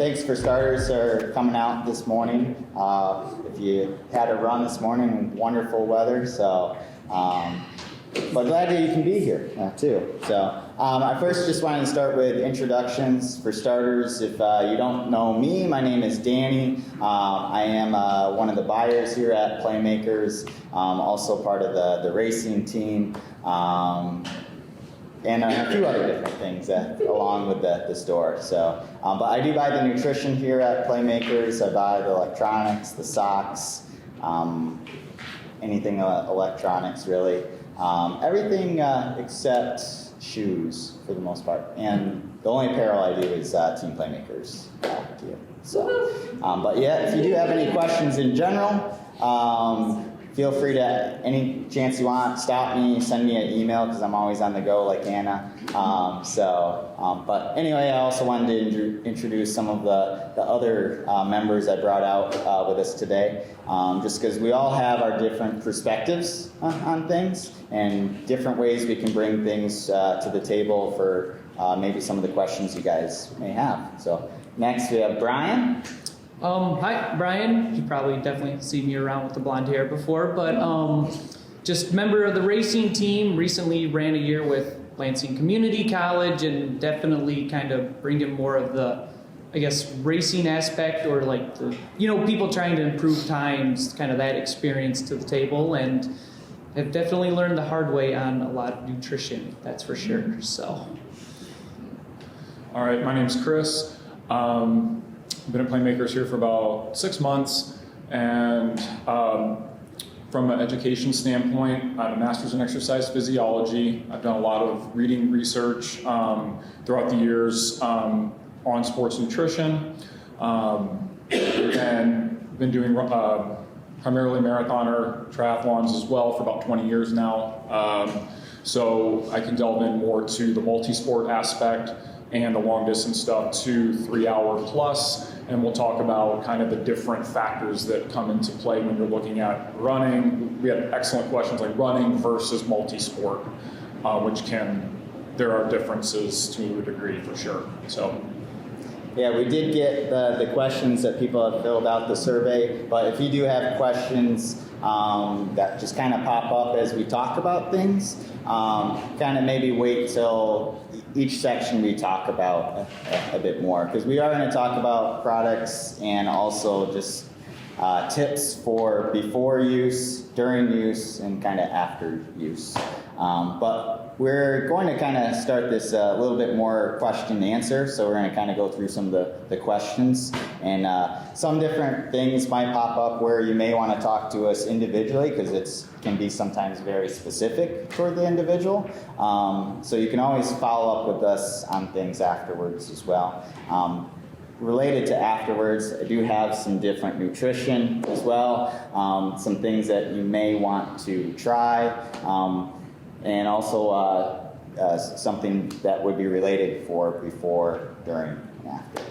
thanks for starters for coming out this morning. If you had a run this morning, wonderful weather, so but glad that you can be here too. So I first just wanted to start with introductions for starters. If you don't know me, my name is Danny. I am one of the buyers here at Playmakers, also part of the racing team, and a few other different things along with the store. So, but I do buy the nutrition here at Playmakers. I buy the electronics, the socks, anything electronics really. Everything except shoes for the most part. And the only apparel I do is Team Playmakers gear. So, but yeah, if you do have any questions in general, feel free to, any chance you want, stop me, send me an email because I'm always on the go like Anna. But anyway, I also wanted to introduce some of the other members I brought out with us today, just because we all have our different perspectives on things and different ways we can bring things to the table for maybe some of the questions you guys may have. So next we have Brian. Hi, Brian. You probably definitely see me around with the blonde hair before, but just member of the racing team. Recently ran a year with Lansing Community College, and definitely kind of bringing more of the, I guess, racing aspect, or like the, people trying to improve times, kind of that experience to the table, and have definitely learned the hard way on a lot of nutrition. That's for sure. So. All right, my name's Chris. I've been at Playmakers here for about 6 months, and from an education standpoint, I have a master's in exercise physiology. I've done a lot of reading research throughout the years on sports nutrition, and been doing primarily marathoner triathlons as well for about 20 years now. So I can delve in more to the multi-sport aspect and the long distance stuff, 2-3 hour plus, and we'll talk about kind of the different factors that come into play when you're looking at running. We had excellent questions like running versus multi-sport, there are differences to a degree for sure. So. Yeah, we did get the questions that people have filled out the survey, but if you do have questions that just kind of pop up as we talk about things, kind of maybe wait till each section we talk about a bit more, because we are going to talk about products and also just tips for before use, during use, and kind of after use. But we're going to kind of start this a little bit more question and answer, so we're going to kind of go through some of the questions, and some different things might pop up where you may want to talk to us individually, because it can be sometimes very specific for the individual. So you can always follow up with us on things afterwards as well. Related to afterwards, I do have some different nutrition as well, some things that you may want to try, and also something that would be related for before, during, and after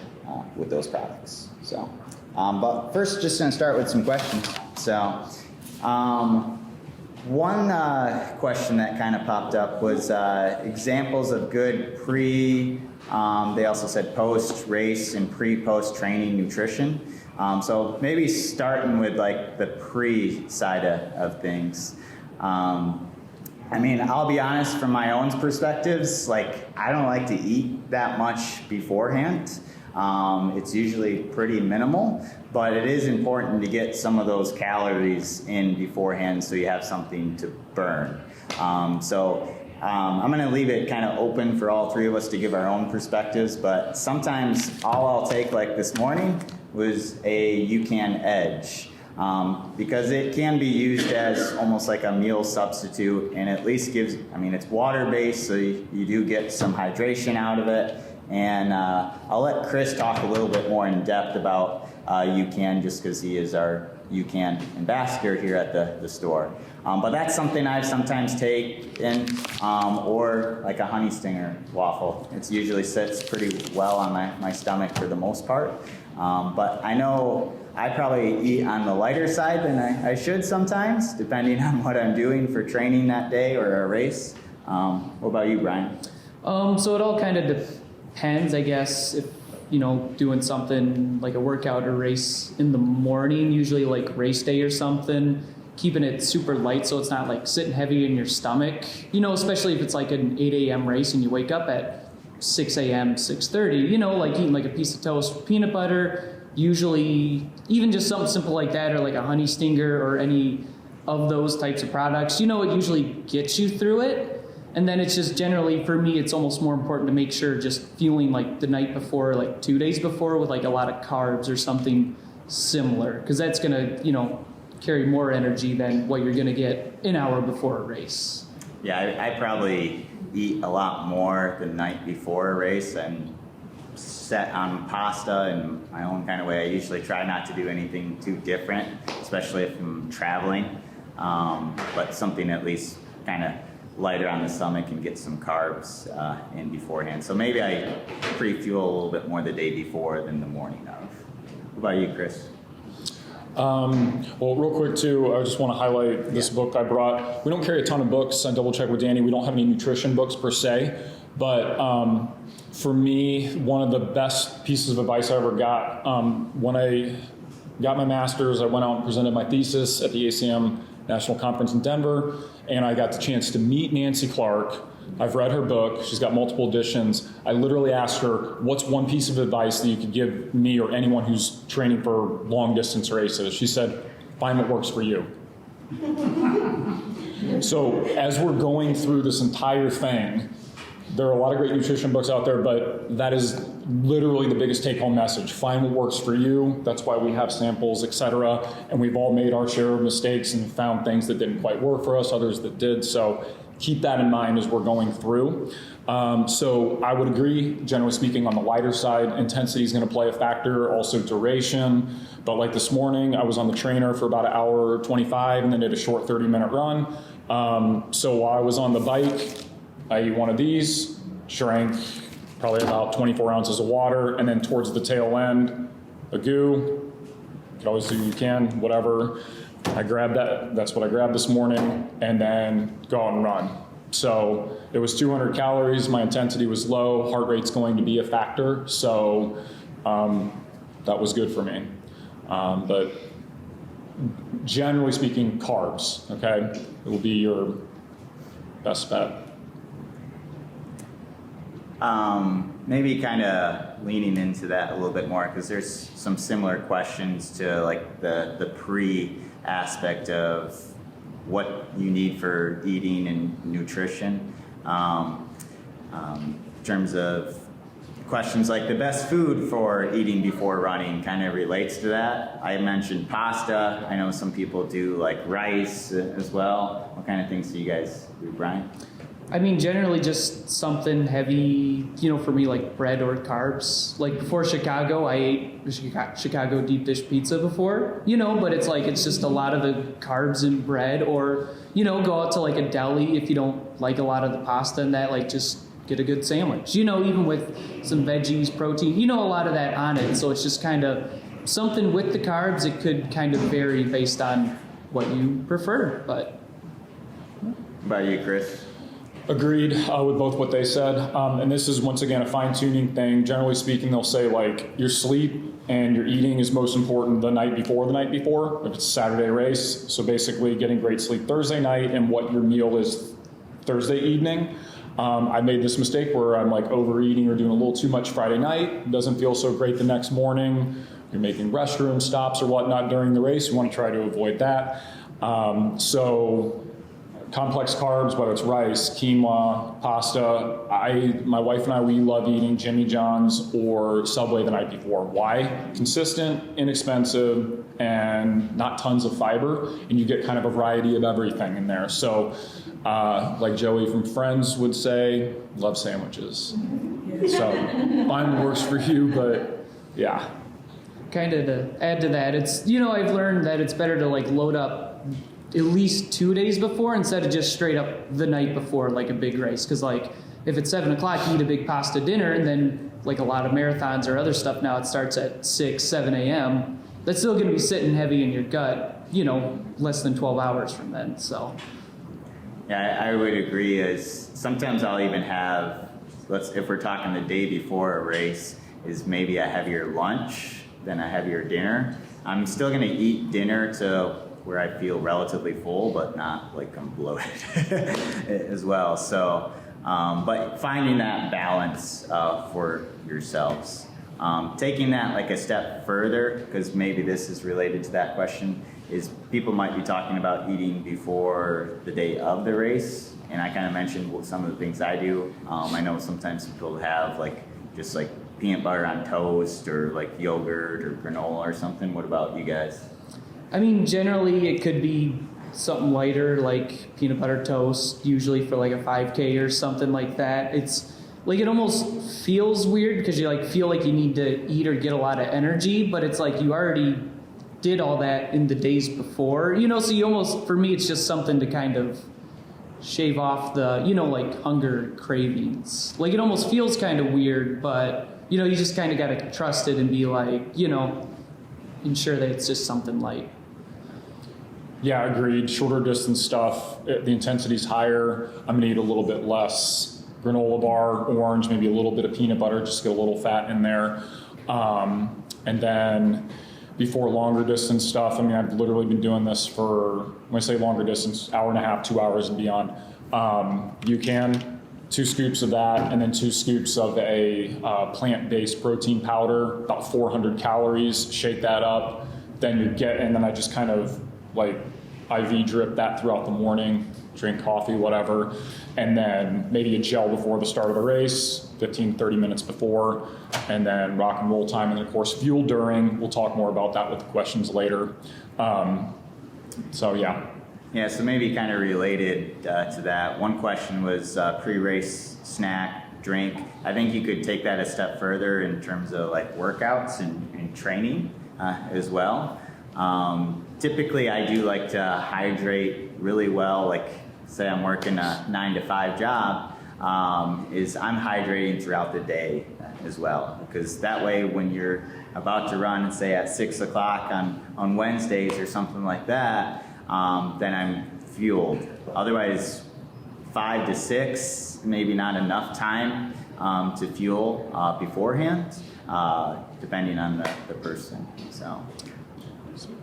with those products. So, but first, just going to start with some questions. So, one question that kind of popped up was examples of good they also said post-race and pre-post training nutrition. So maybe starting with like the pre side of things. I mean, I'll be honest, from my own perspectives, like I don't like to eat that much beforehand. It's usually pretty minimal, but it is important to get some of those calories in beforehand so you have something to burn. I'm going to leave it kind of open for all three of us to give our own perspectives, but sometimes all I'll take, like this morning, was a UCAN Edge. Because it can be used as almost like a meal substitute, and at least gives, it's water-based, so you do get some hydration out of it. And I'll let Chris talk a little bit more in depth about UCAN, just because he is our UCAN ambassador here at the store. But that's something I sometimes take in, or like a honey stinger waffle. It usually sits pretty well on my stomach for the most part. But I know I probably eat on the lighter side than I should sometimes, depending on what I'm doing for training that day or a race. What about you, Brian? So it all kind of depends, I guess. If doing something like a workout or race in the morning, usually like race day or something, keeping it super light so it's not like sitting heavy in your stomach, especially if it's like an 8 a.m. race and you wake up at 6 a.m., 6:30, like eating like a piece of toast with peanut butter, usually even just something simple like that, or like a honey stinger or any of those types of products, it usually gets you through it. And then it's just generally, for me, it's almost more important to make sure just fueling like the night before, like 2 days before, with like a lot of carbs or something similar, because that's going to, carry more energy than what you're going to get an hour before a race. Yeah, I probably eat a lot more the night before a race and set on pasta in my own kind of way. I usually try not to do anything too different, especially if I'm traveling, but something at least kind of lighter on the stomach and get some carbs in beforehand. So maybe I pre-fuel a little bit more the day before than the morning of. What about you, Chris? Well, real quick too, I just want to highlight this book I brought. We don't carry a ton of books. I double checked with Danny. We don't have any nutrition books per se, but for me, one of the best pieces of advice I ever got, when I got my master's, I went out and presented my thesis at the ACM National Conference in Denver, and I got the chance to meet Nancy Clark. I've read her book. She's got multiple editions. I literally asked her, what's one piece of advice that you could give me or anyone who's training for long distance races? She said, find what works for you. So as we're going through this entire thing, there are a lot of great nutrition books out there, but that is literally the biggest take-home message. Find what works for you. That's why we have samples, etc. And we've all made our share of mistakes and found things that didn't quite work for us, others that did. So keep that in mind as we're going through. So I would agree, generally speaking, on the lighter side, intensity is going to play a factor, also duration. But like this morning, I was on the trainer for about an hour 25 and then did a short 30-minute run. So while I was on the bike, I ate one of these, drank probably about 24 ounces of water, and then towards the tail end, a goo. You can always do what you can, whatever. I grabbed that, that's what I grabbed this morning, and then go out and run. So it was 200 calories, my intensity was low, heart rate's going to be a factor, so that was good for me. But generally speaking, carbs, okay? It will be your best bet. Maybe kind of leaning into that a little bit more, because there's some similar questions to like the pre aspect of what you need for eating and nutrition. In terms of questions like the best food for eating before running kind of relates to that. I mentioned pasta. I know some people do like rice as well. What kind of things do you guys do, Brian? I mean, generally just something heavy, for me, like bread or carbs. Like before Chicago, I ate Chicago deep dish pizza before, but it's just a lot of the carbs and bread, or, go out to like a deli if you don't like a lot of the pasta and that, like just get a good sandwich, even with some veggies, protein, a lot of that on it. So it's just kind of something with the carbs. It could kind of vary based on what you prefer, but. What about you, Chris? Agreed with both what they said. And this is, once again, a fine-tuning thing. Generally speaking, they'll say, like, your sleep and your eating is most important the night before, if it's a Saturday race. So basically getting great sleep Thursday night and what your meal is Thursday evening. I made this mistake where I'm, like, overeating or doing a little too much Friday night. It doesn't feel so great the next morning. You're making restroom stops or whatnot during the race. You want to try to avoid that. So complex carbs, whether it's rice, quinoa, pasta. My wife and I, we love eating Jimmy John's or Subway the night before. Why? Consistent, inexpensive, and not tons of fiber, and you get kind of a variety of everything in there. So, like Joey from Friends would say, love sandwiches. So, find what works for you, but yeah. Kind of to add to that, it's, I've learned that it's better to like load up at least 2 days before instead of just straight up the night before, like a big race. Because like if it's 7 o'clock, you eat a big pasta dinner, and then like a lot of marathons or other stuff now, it starts at 6, 7 a.m. That's still going to be sitting heavy in your gut, less than 12 hours from then. So yeah, I would agree. As sometimes I'll even have, if we're talking the day before a race, is maybe a heavier lunch than a heavier dinner. I'm still going to eat dinner to where I feel relatively full, but not like I'm bloated as well. So, but finding that balance for yourselves. Taking that like a step further, because maybe this is related to that question, is people might be talking about eating before the day of the race. And I kind of mentioned some of the things I do. I know sometimes people have like just like peanut butter on toast or like yogurt or granola or something. What about you guys? I mean, generally it could be something lighter like peanut butter toast, usually for like a 5K or something like that. It's like it almost feels weird because you like feel like you need to eat or get a lot of energy, but it's like you already did all that in the days before, you know, so you almost, for me, it's just something to kind of shave off the, you know, like hunger cravings. Like it almost feels kind of weird, but you know, you just kind of got to trust it and be like, you know, ensure that it's just something light. Yeah, agreed. Shorter distance stuff, the intensity's higher. I'm gonna eat a little bit less granola bar, orange, maybe a little bit of peanut butter, just get a little fat in there. And then before longer distance stuff, I mean, I've literally been doing this for, when I say longer distance, hour and a half, 2 hours and beyond. You can 2 scoops of that, and then 2 scoops of a plant-based protein powder, about 400 calories. Shake that up, then and then I just kind of like IV drip that throughout the morning, drink coffee, whatever, and then maybe a gel before the start of the race, 15, 30 minutes before, and then rock and roll time, and then of course fuel during. We'll talk more about that with the questions later. So yeah. Yeah, so maybe kind of related to that. One question was pre-race snack, drink. I think you could take that a step further in terms of like workouts and training as well. Typically, I do like to hydrate really well. Like, say I'm working a 9 to 5 job, is I'm hydrating throughout the day as well. Because that way, when you're about to run, say at 6 o'clock on Wednesdays or something like that, then I'm fueled. Otherwise, 5 to 6, maybe not enough time to fuel beforehand, depending on the person. So.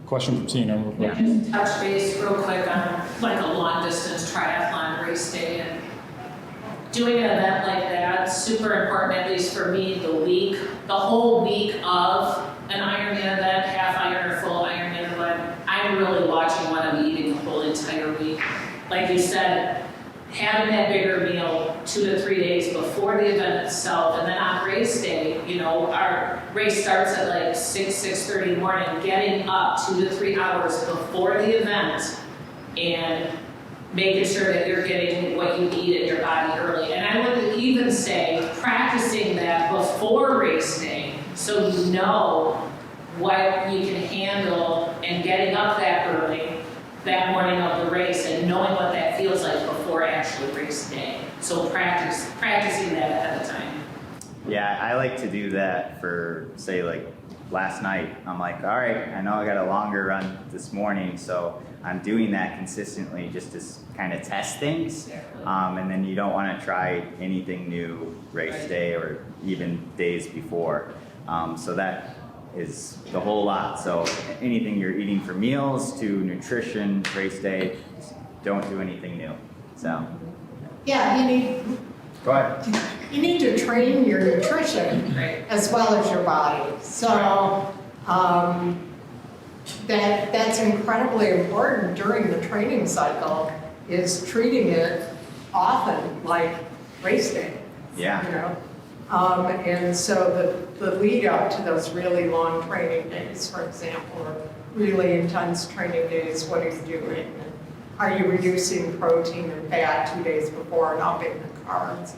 Question from Tina. Yeah, just touch base real quick on like a long distance triathlon race day, and doing an event like that, super important, at least for me, the whole week of an Ironman event, half Iron or full Ironman event. I'm really watching what I'm eating the whole entire week. Like you said, having that bigger meal 2 to 3 days before the event itself, and then on race day, you know, our race starts at like 6:30 in the morning, getting up 2 to 3 hours before the event and making sure that you're getting what you need in your body early. And I would even say practicing that before race day so you know what you can handle, and getting up that early that morning of the race and knowing what that feels like before actually race day. So practicing that ahead of time. Yeah, I like to do that for, say, like last night. I'm like, all right, I know I got a longer run this morning, so I'm doing that consistently just to kind of test things. And then you don't want to try anything new race day or even days before. So that is the whole lot. So anything you're eating for meals to nutrition, race day, don't do anything new. So. Yeah, Go ahead. you need to train your nutrition Right. as well as your body. So that's incredibly important during the training cycle, is treating it often like race day. Yeah. You know? And so the lead up to those really long training days, for example, or really intense training days, what are you doing? Are you reducing protein and fat 2 days before and upping the carbs?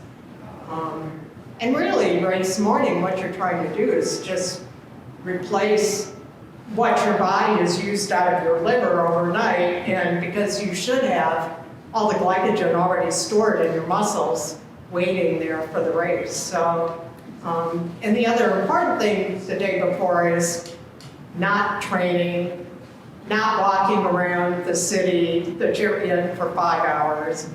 And really, race morning, what you're trying to do is just replace what your body has used out of your liver overnight, and because you should have all the glycogen already stored in your muscles waiting there for the race. So, and the other important thing the day before is not training, not walking around the city that you're in for 5 hours,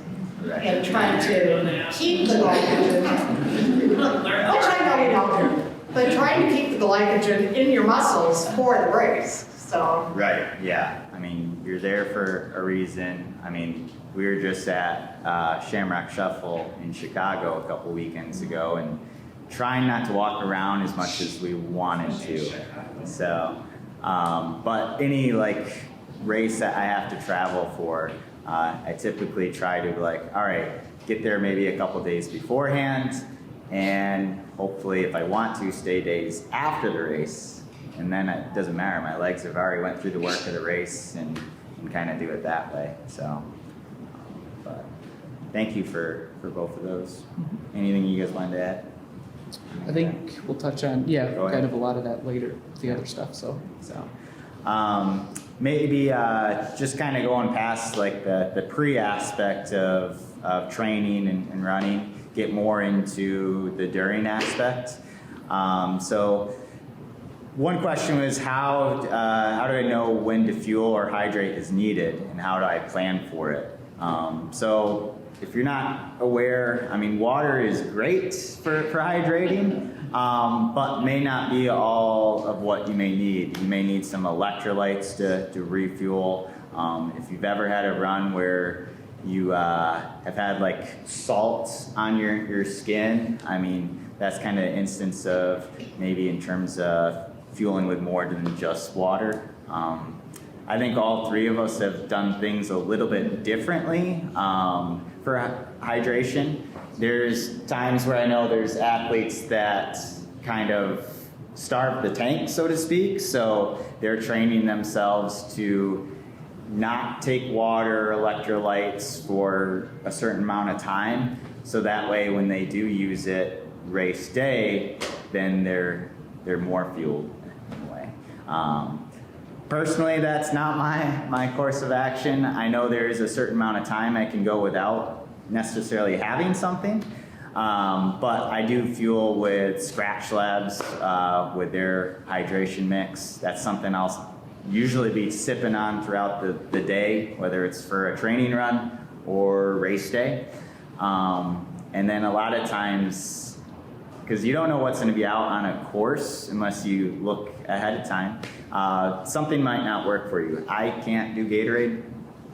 and trying to keep the glycogen, which I know we don't do. But trying to keep the glycogen in your muscles for the race, so. Right, yeah. I mean, you're there for a reason. I mean, we were just at Shamrock Shuffle in Chicago a couple weekends ago and trying not to walk around as much as we wanted to. So, but any like race that I have to travel for, I typically try to like, all right, get there maybe a couple days beforehand, and hopefully if I want to, stay days after the race. And then it doesn't matter, my legs have already went through the work of the race and kind of do it that way. So, but thank you for both of those. Anything you guys wanted to add? I think we'll touch on, Go ahead. kind of a lot of that later, the other stuff, so. Maybe just kind of going past like the pre-aspect of training and running, get more into the during aspect. So one question was how do I know when to fuel or hydrate is needed, and how do I plan for it? So if you're not aware, I mean, water is great for hydrating, but may not be all of what you may need. You may need some electrolytes to refuel. If you've ever had a run where you have had like salt on your skin, I mean, that's kind of an instance of maybe in terms of fueling with more than just water. I think all three of us have done things a little bit differently for hydration. There's times where I know there's athletes that kind of starve the tank, so to speak. So they're training themselves to not take water or electrolytes for a certain amount of time. So that way when they do use it race day, then they're more fueled in a way. Personally, that's not my course of action. I know there is a certain amount of time I can go without necessarily having something, but I do fuel with Scratch Labs with their hydration mix. That's something I'll usually be sipping on throughout the day, whether it's for a training run or race day. And then a lot of times, because you don't know what's going to be out on a course unless you look ahead of time, something might not work for you. I can't do Gatorade.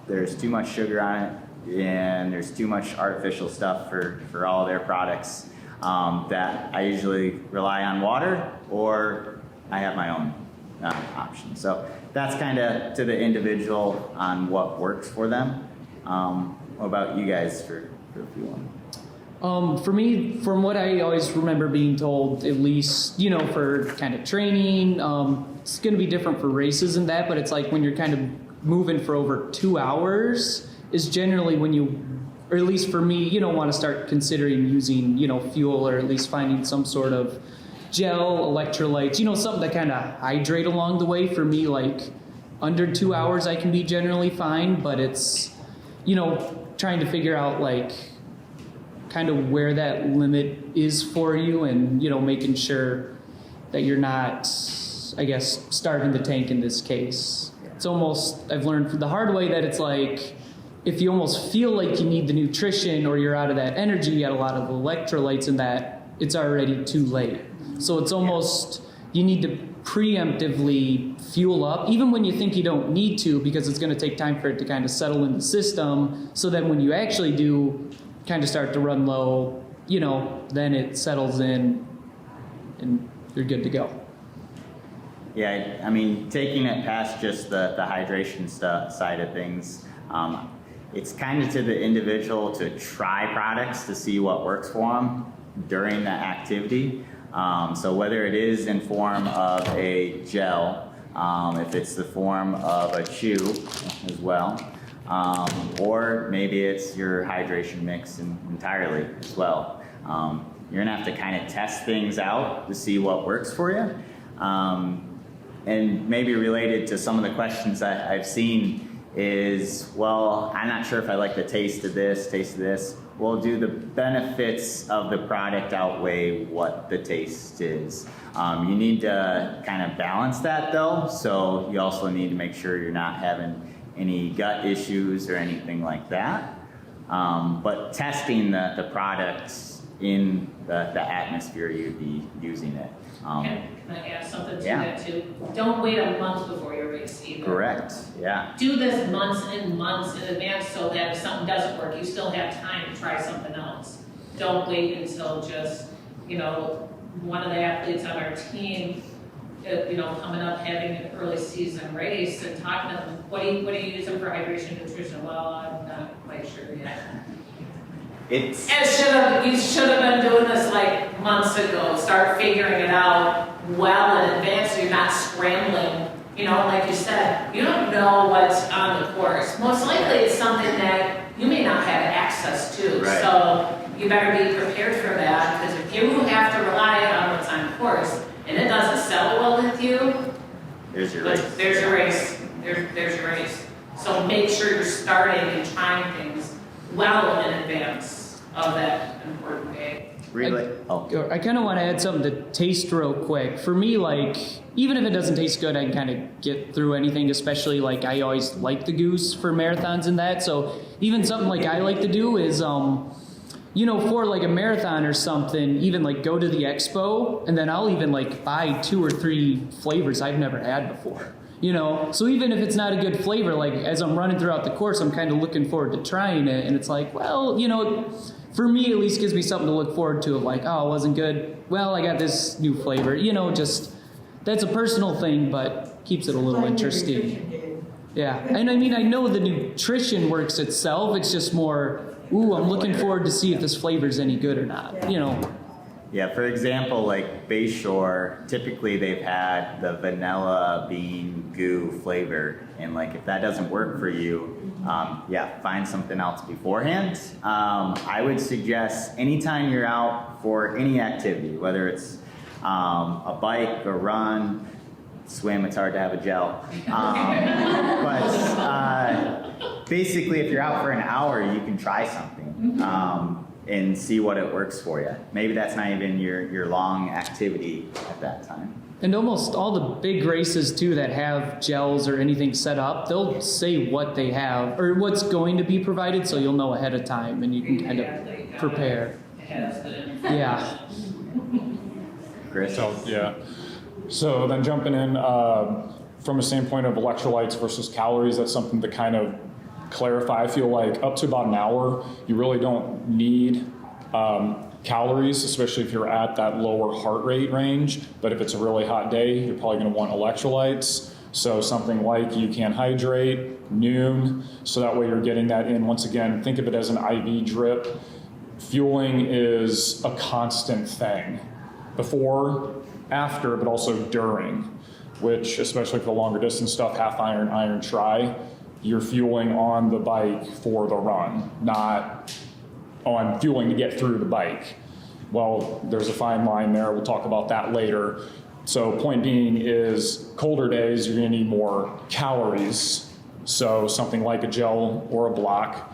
There's too much sugar on it, and there's too much artificial stuff for all their products, that I usually rely on water, or I have my own option. So that's kind of to the individual on what works for them. What about you guys for fueling? For me, from what I always remember being told, at least, for kind of training, it's going to be different for races and that, but it's like when you're kind of moving for over 2 hours is generally when you, or at least for me, want to start considering using, fuel, or at least finding some sort of gel, electrolytes, something that kind of hydrate along the way. For me, like under 2 hours, I can be generally fine, but it's, trying to figure out like kind of where that limit is for you, and making sure that you're not, I guess, starving the tank in this case. It's almost, I've learned the hard way that it's like if you almost feel like you need the nutrition or you're out of that energy, you got a lot of electrolytes in that, it's already too late. So it's almost, you need to preemptively fuel up, even when you think you don't need to, because it's going to take time for it to kind of settle in the system, so that when you actually do kind of start to run low, then it settles in and you're good to go. Yeah, I mean, taking it past just the hydration side of things, it's kind of to the individual to try products to see what works for them during the activity. So whether it is in form of a gel, if it's the form of a chew as well, or maybe it's your hydration mix entirely as well. You're gonna have to kind of test things out to see what works for you. And maybe related to some of the questions I've seen is, well, I'm not sure if I like the taste of this. Well, do the benefits of the product outweigh what the taste is? You need to kind of balance that though, so you also need to make sure you're not having any gut issues or anything like that. But testing the products in the atmosphere you'd be using it. Can I add something to Yeah. that too? Don't wait a month before your race either. Correct, yeah. Do this months and months in advance so that if something doesn't work, you still have time to try something else. Don't wait until just, one of the athletes on our team, coming up having an early season race and talking to them, what are you using for hydration nutrition? Well, I'm not quite sure yet. You should have been doing this like months ago. Start figuring it out well in advance so you're not scrambling. Like you said, you don't know what's on the course. Most likely it's something that you may not have access to. Right. So you better be prepared for that, because if you have to rely on what's on course and it doesn't settle well with you, There's your race. there's your race. There's your race. So make sure you're starting and trying things well in advance of that important day. Really? I kind of want to add something to taste real quick. For me, like, even if it doesn't taste good, I can kind of get through anything, especially like I always like the goose for marathons and that. So even something like I like to do is, for like a marathon or something, even like go to the expo and then I'll even like buy 2 or 3 flavors I've never had before. So even if it's not a good flavor, like as I'm running throughout the course, I'm kind of looking forward to trying it. And it's like, well, for me at least gives me something to look forward to, of like, oh, it wasn't good. Well, I got this new flavor. Just that's a personal thing, but keeps it a little interesting. Yeah. And I mean, I know the nutrition works itself. It's just more, I'm looking forward to see if this flavor's any good or not, Yeah, for example, like Bayshore, typically they've had the vanilla bean goo flavor, and like if that doesn't work for you, find something else beforehand. I would suggest anytime you're out for any activity, whether it's a bike, a run, swim, it's hard to have a gel. But basically, if you're out for an hour, you can try something. And see what it works for you. Maybe that's not even your long activity at that time. And almost all the big races too that have gels or anything set up, they'll say what they have or what's going to be provided, so you'll know ahead of time and you can kind of prepare. Yeah. Chris? So then jumping in from a standpoint of electrolytes versus calories, that's something to kind of clarify. I feel like up to about an hour, you really don't need calories, especially if you're at that lower heart rate range. But if it's a really hot day, you're probably going to want electrolytes. So something like You Can Hydrate, Noon, so that way you're getting that in. Once again, think of it as an IV drip. Fueling is a constant thing. Before, after, but also during, which especially for the longer distance stuff, half iron, iron tri, you're fueling on the bike for the run, not on fueling to get through the bike. Well, there's a fine line there. We'll talk about that later. So point being is colder days, you're going to need more calories. So something like a gel or a block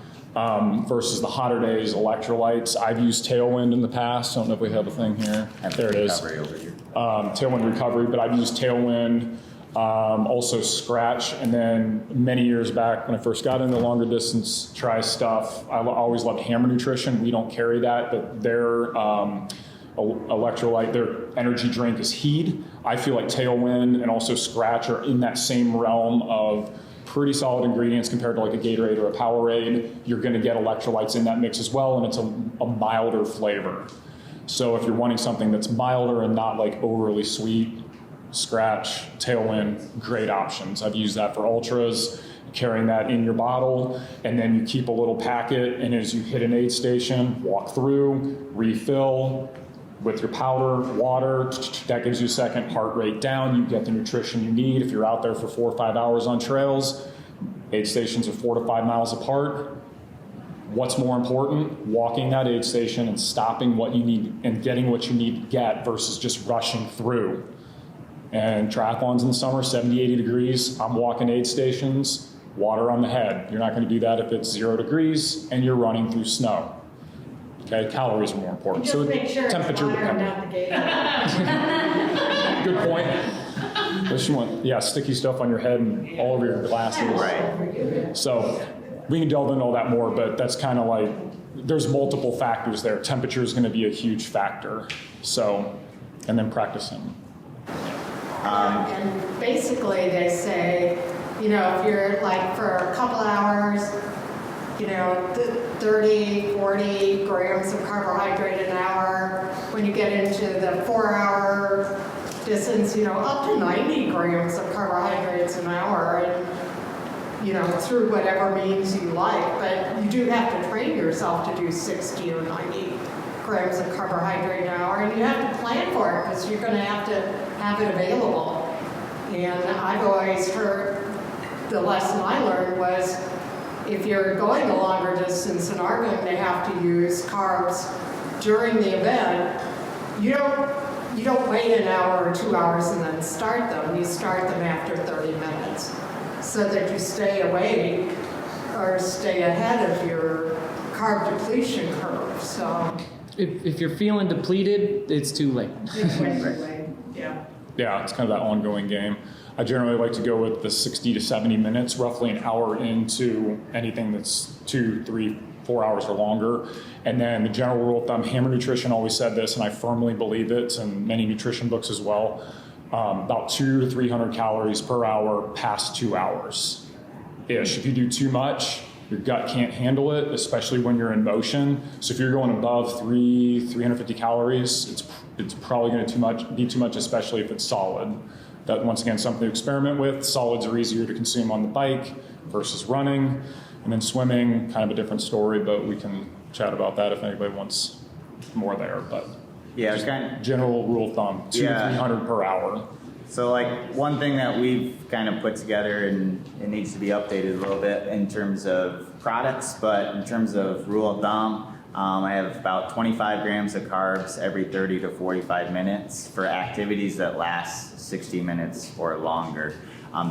versus the hotter days, electrolytes. I've used Tailwind in the past. I don't know if we have a thing here. There it is. Over here. Tailwind recovery, but I've used Tailwind. Also Scratch, and then many years back when I first got into longer distance tri stuff, I always loved Hammer Nutrition. We don't carry that, but their electrolyte, their energy drink is Heed. I feel like Tailwind and also Scratch are in that same realm of pretty solid ingredients compared to like a Gatorade or a Powerade. You're going to get electrolytes in that mix as well, and it's a milder flavor. So if you're wanting something that's milder and not like overly sweet, Scratch, Tailwind, great options. I've used that for ultras, carrying that in your bottle, and then you keep a little packet, and as you hit an aid station, walk through, refill with your powder, water. That gives you a second, heart rate down, you get the nutrition you need. If you're out there for 4 or 5 hours on trails, aid stations are 4 to 5 miles apart. What's more important? Walking that aid station and stopping what you need and getting what you need to get versus just rushing through. And triathlons in the summer, 70, 80 degrees, I'm walking aid stations, water on the head. You're not going to do that if it's 0 degrees and you're running through snow. Okay, calories are more important. Just so make sure temperature it's water and dependent. not the Gatorade. Good point. Sticky stuff on your head and all over your glasses. Right. So we can delve into all that more, but that's kind of like, there's multiple factors there. Temperature is going to be a huge factor. So, and then practicing. And basically they say, you know, if you're like for a couple hours, you know, 30, 40 grams of carbohydrate an hour. When you get into the 4-hour distance, you know, up to 90 grams of carbohydrates an hour, and, you know, through whatever means you like. But you do have to train yourself to do 60 or 90 grams of carbohydrate an hour, and you have to plan for it because you're going to have it available. And I've always heard, the lesson I learned was, if you're going a longer distance and are going to have to use carbs during the event, you don't wait an hour or 2 hours and then start them. You start them after 30 minutes so that you stay awake or stay ahead of your carb depletion curve. So If you're feeling depleted, it's too late. it's way too late. Yeah. Yeah, it's kind of that ongoing game. I generally like to go with the 60 to 70 minutes, roughly an hour into anything that's 2, 3, 4 hours or longer. And then the general rule of thumb, Hammer Nutrition always said this, and I firmly believe it, and many nutrition books as well, about 200 to 300 calories per hour past 2 hours-ish. If you do too much, your gut can't handle it, especially when you're in motion. So if you're going above 350 calories, it's probably going to be too much, especially if it's solid. That, once again, something to experiment with. Solids are easier to consume on the bike versus running. And then swimming, kind of a different story, but we can chat about that if anybody wants more there. But Yeah, just kind of, general rule of thumb, 200 to 300 per hour. so like one thing that we've kind of put together, and it needs to be updated a little bit in terms of products, but in terms of rule of thumb, I have about 25 grams of carbs every 30 to 45 minutes for activities that last 60 minutes or longer.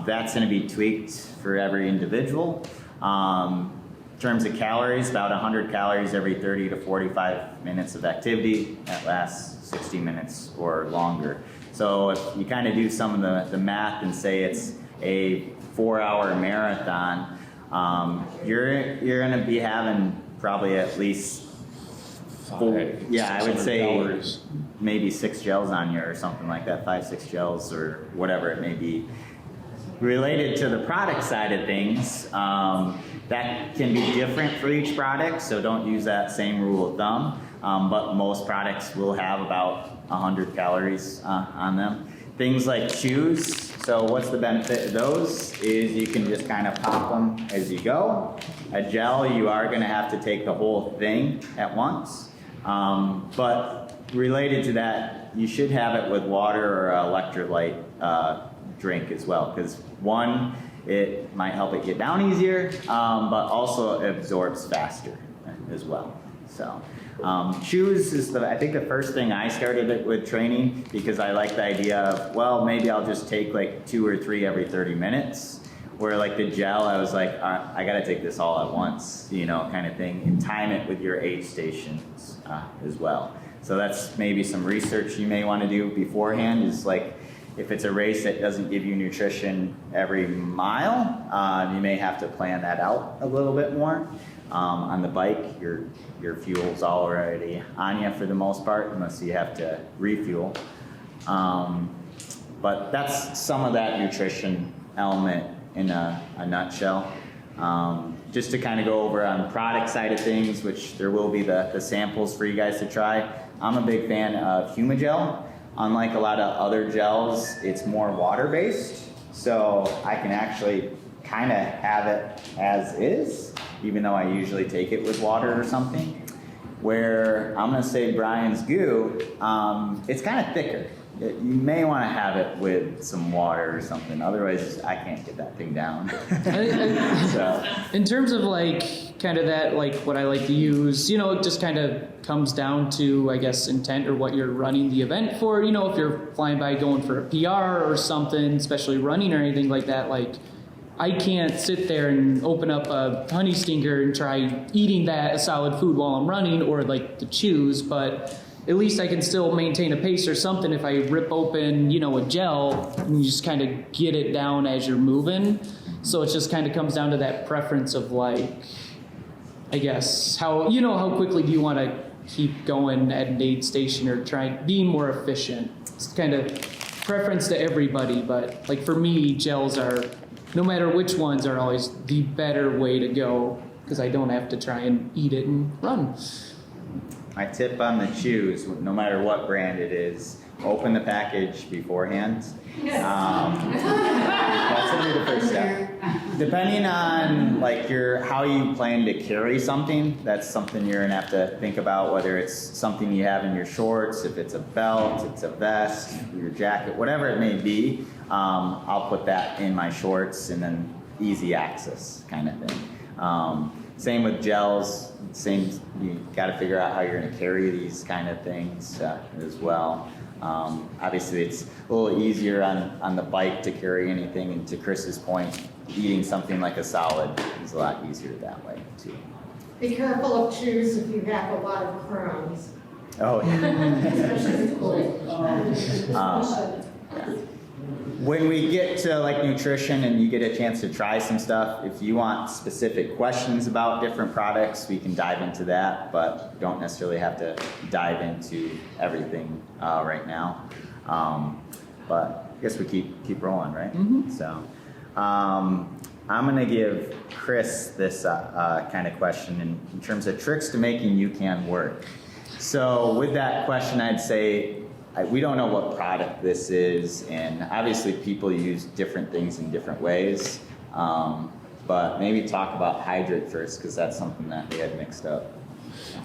That's going to be tweaked for every individual. In terms of calories, about 100 calories every 30 to 45 minutes of activity that lasts 60 minutes or longer. So if you kind of do some of the math and say it's a 4-hour marathon, you're going to be having probably at least I would say calories. Maybe 6 gels on you or something like that, 5, 6 gels or whatever it may be. Related to the product side of things, that can be different for each product, so don't use that same rule of thumb, but most products will have about 100 calories on them. Things like chews, so what's the benefit of those is you can just kind of pop them as you go. A gel, you are going to have to take the whole thing at once. But related to that, you should have it with water or electrolyte drink as well, because one, it might help it get down easier, but also it absorbs faster as well. So chews is I think the first thing I started it with training, because I like the idea of, well, maybe I'll just take like 2 or 3 every 30 minutes. Where like the gel, I was like, I gotta take this all at once, you know, kind of thing, and time it with your aid stations as well. So that's maybe some research you may want to do beforehand, is like, if it's a race that doesn't give you nutrition every mile, you may have to plan that out a little bit more. On the bike, your fuel's already on you for the most part, unless you have to refuel. But that's some of that nutrition element in a nutshell. Just to kind of go over on the product side of things, which there will be the samples for you guys to try. I'm a big fan of Humagel. Unlike a lot of other gels, it's more water-based, so I can actually kind of have it as is, even though I usually take it with water or something. Where I'm going to say Brian's goo, it's kind of thicker. You may want to have it with some water or something, otherwise I can't get that thing down. So. In terms of like kind of that, like what I like to use, you know, it just kind of comes down to, I guess, intent or what you're running the event for. You know, if you're flying by going for a PR or something, especially running or anything like that, like I can't sit there and open up a honey stinker and try eating that as solid food while I'm running, or like the chews, but at least I can still maintain a pace or something if I rip open, you know, a gel and you just kind of get it down as you're moving. So it just kind of comes down to that preference of like, I guess, how quickly do you want to keep going at an aid station or try being more efficient? It's kind of preference to everybody, but like for me, gels are, no matter which ones, are always the better way to go because I don't have to try and eat it and run. My tip on the chews, no matter what brand it is, open the package beforehand. That's gonna be the first step. Depending on like how you plan to carry something, that's something you're gonna have to think about, whether it's something you have in your shorts, if it's a belt, it's a vest, your jacket, whatever it may be. I'll put that in my shorts and then easy access kind of thing. Same with gels. You got to figure out how you're going to carry these kind of things as well. Obviously, it's a little easier on the bike to carry anything, and to Chris's point, eating something like a solid is a lot easier that way too. Be careful of shoes if you have a lot of crumbs. Oh yeah. Especially with glue. Yeah. When we get to like nutrition and you get a chance to try some stuff, if you want specific questions about different products, we can dive into that, but you don't necessarily have to dive into everything right now. But I guess we keep rolling, right? Mm-hmm. So I'm gonna give Chris this kind of question in terms of tricks to making UCAN work. So with that question, I'd say, we don't know what product this is, and obviously people use different things in different ways, but maybe talk about Hydrate first, because that's something that they had mixed up.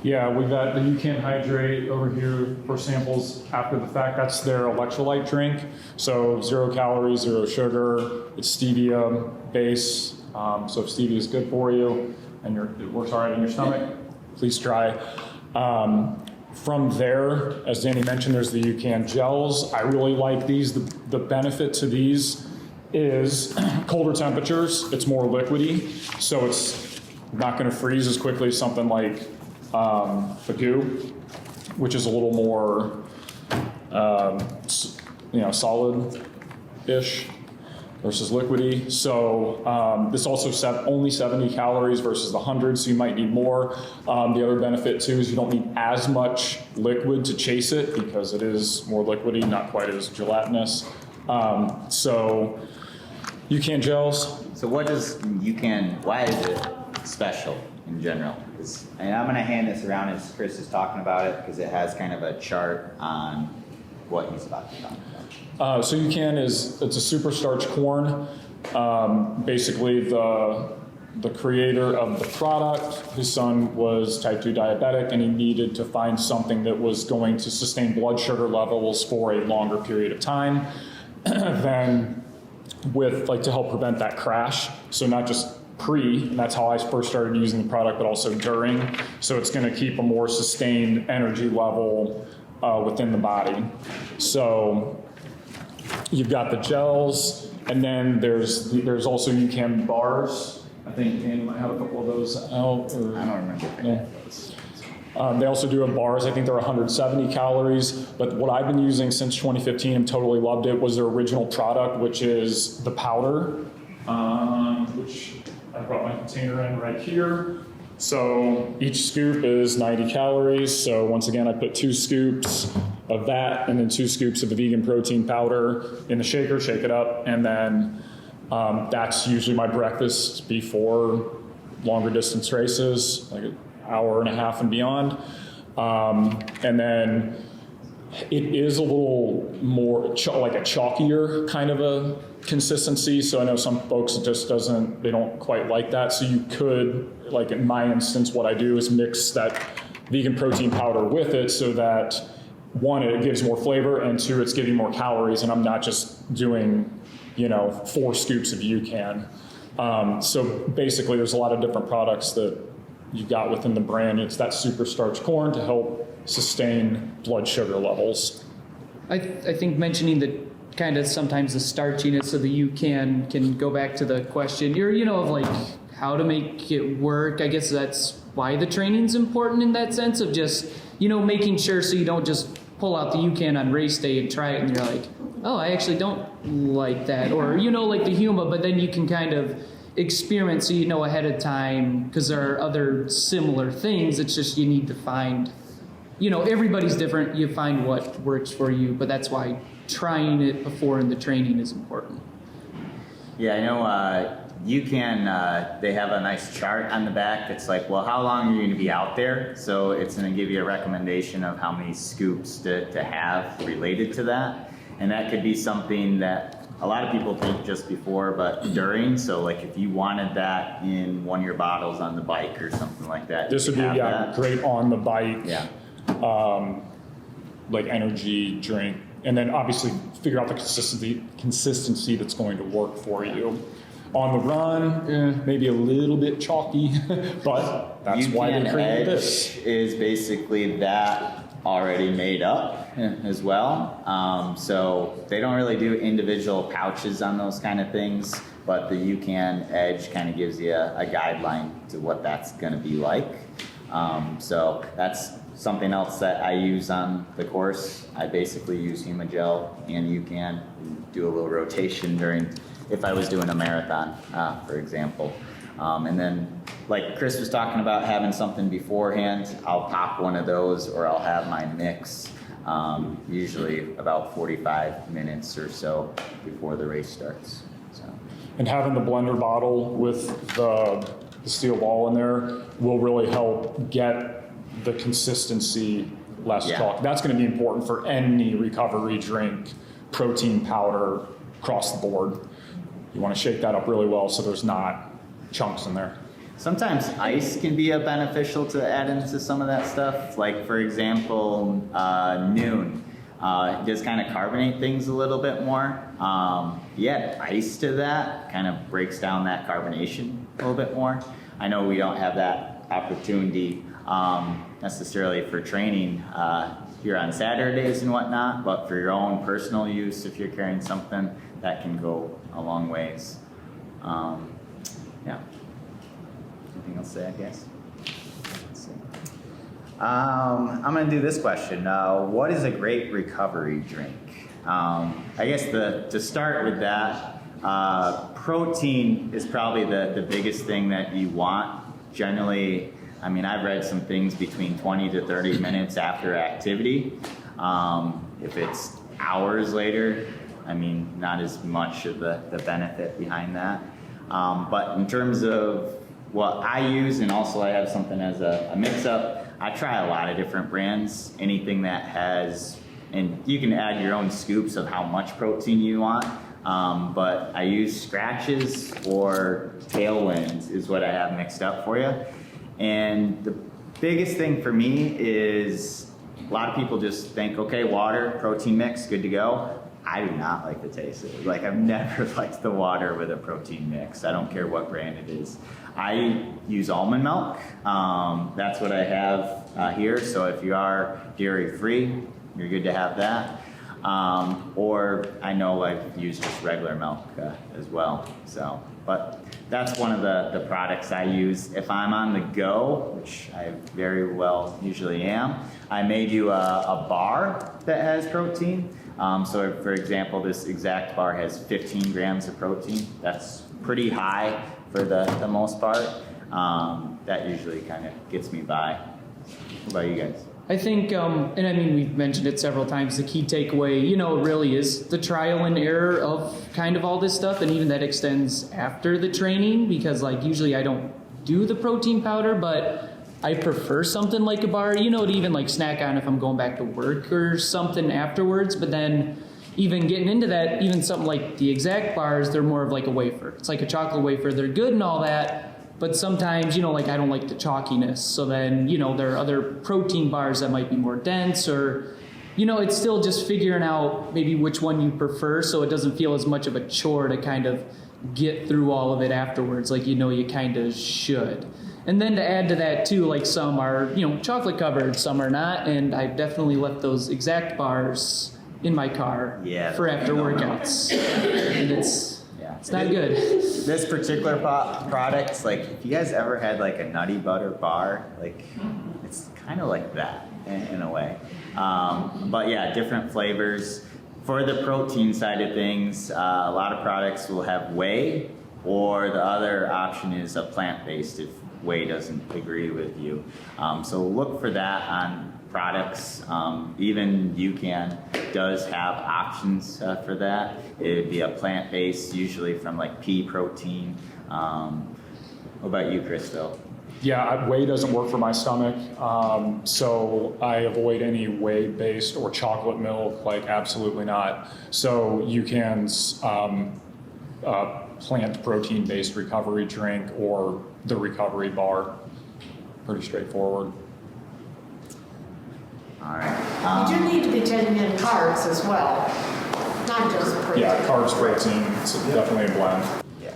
Yeah, we've got the UCAN Hydrate over here for samples after the fact. That's their electrolyte drink. So 0 calories, 0 sugar. It's stevia base. So if stevia is good for you and it works all right in your stomach, please try. From there, as Danny mentioned, there's the UCAN gels. I really like these. The benefit to these is colder temperatures. It's more liquidy, so it's not going to freeze as quickly as something like the goo, which is a little more, solid-ish versus liquidy. So this also only 70 calories versus the 100, so you might need more. The other benefit too is you don't need as much liquid to chase it because it is more liquidy, not quite as gelatinous. So UCAN gels. So what does UCAN, why is it special in general? And I'm gonna hand this around as Chris is talking about it, because it has kind of a chart on what he's about to talk about. So UCAN it's a super starch corn. Basically, the creator of the product, his son was type 2 diabetic, and he needed to find something that was going to sustain blood sugar levels for a longer period of time, than to help prevent that crash. So not just pre, and that's how I first started using the product, but also during. So it's going to keep a more sustained energy level within the body. So you've got the gels, and then there's also UCAN bars. I think Danny might have a couple of those out. Or, I don't remember. No. They also do have bars. I think they're 170 calories. But what I've been using since 2015 and totally loved it was their original product, which is the powder, which I brought my container in right here. So each scoop is 90 calories. So once again, I put 2 scoops of that and then 2 scoops of the vegan protein powder in the shaker, shake it up, and then that's usually my breakfast before longer distance races, like an hour and a half and beyond. And then it is a little more like a chalkier kind of a consistency. So I know some folks they don't quite like that. So you could, like in my instance, what I do is mix that vegan protein powder with it so that 1, it gives more flavor, and 2, it's giving more calories, and I'm not just doing, 4 scoops of UCAN. So basically there's a lot of different products that you've got within the brand. It's that super starch corn to help sustain blood sugar levels. I think mentioning the kind of sometimes the starchiness of the UCAN can go back to the question of like how to make it work. I guess that's why the training's important in that sense of just making sure so you don't just pull out the UCAN on race day and try it and you're like, oh, I actually don't like that. Or, like the Huma, but then you can kind of experiment so you know ahead of time, because there are other similar things. It's just you need to find, everybody's different. You find what works for you, but that's why trying it before in the training is important. Yeah, I know they have a nice chart on the back that's like, well, how long are you going to be out there? So it's going to give you a recommendation of how many scoops to have related to that. And that could be something that a lot of people think just before, but during. So like if you wanted that in one of your bottles on the bike or something like that. This would be great on the bike. Yeah. Like energy drink. And then obviously figure out the consistency that's going to work for you. On the run, maybe a little bit chalky, but that's why they created this. Is basically that already made up as well. So they don't really do individual pouches on those kind of things, but the UCAN Edge kind of gives you a guideline to what that's going to be like. So that's something else that I use on the course. I basically use Hemagel and UCAN, do a little rotation if I was doing a marathon, for example. And then, like Chris was talking about having something beforehand, I'll pop one of those or I'll have my mix, usually about 45 minutes or so before the race starts. So. And having the blender bottle with the steel ball in there will really help get the consistency less chalk. That's going to be important for any recovery drink, protein powder, across the board. You want to shake that up really well so there's not chunks in there. Sometimes ice can be beneficial to add into some of that stuff. Like for example, Noon. It does kind of carbonate things a little bit more. You add ice to that, kind of breaks down that carbonation a little bit more. I know we don't have that opportunity necessarily for training here on Saturdays and whatnot, but for your own personal use, if you're carrying something, that can go a long ways. Yeah. Anything else to say, I guess? Let's see. I'm going to do this question. What is a great recovery drink? I guess to start with that, protein is probably the biggest thing that you want. Generally, I mean, I've read some things between 20 to 30 minutes after activity. If it's hours later, I mean, not as much of the benefit behind that. But in terms of what I use, and also I have something as a mix-up, I try a lot of different brands. Anything that has, and you can add your own scoops of how much protein you want. But I use Scratches or Tailwinds is what I have mixed up for you. And the biggest thing for me is a lot of people just think, okay, water, protein mix, good to go. I do not like the taste of it. Like, I've never liked the water with a protein mix. I don't care what brand it is. I use almond milk. That's what I have here. So if you are dairy free, you're good to have that. Or I know I've used just regular milk as well. So, but that's one of the products I use. If I'm on the go, which I very well usually am, I may do a bar that has protein. So for example, this exact bar has 15 grams of protein. That's pretty high for the most part. That usually kind of gets me by. What about you guys? I think, and I mean, we've mentioned it several times, the key takeaway, really is the trial and error of kind of all this stuff. And even that extends after the training, because like usually I don't do the protein powder, but I prefer something like a bar, to even like snack on if I'm going back to work or something afterwards. But then even getting into that, even something like the exact bars, they're more of like a wafer. It's like a chocolate wafer. They're good and all that. But sometimes, like I don't like the chalkiness. So then, there are other protein bars that might be more dense, or, it's still just figuring out maybe which one you prefer so it doesn't feel as much of a chore to kind of get through all of it afterwards, like you kind of should. And then to add to that too, like some are, chocolate covered, some are not, and I've definitely left those exact bars in my car for after workouts. And it's not good. This particular product, like if you guys ever had like a nutty butter bar, like it's kind of like that. in a way. But yeah, different flavors. For the protein side of things, a lot of products will have whey, or the other option is a plant-based if whey doesn't agree with you. So look for that on products. Even UCAN does have options for that. It would be a plant-based, usually from like pea protein. What about you, Crystal? Yeah, whey doesn't work for my stomach, so I avoid any whey-based or chocolate milk, like absolutely not. So UCAN's plant protein-based recovery drink or the recovery bar, pretty straightforward. All right. You do need to be taking in carbs as well, not just protein. Yeah, carbs, protein, it's definitely a blend. Yeah.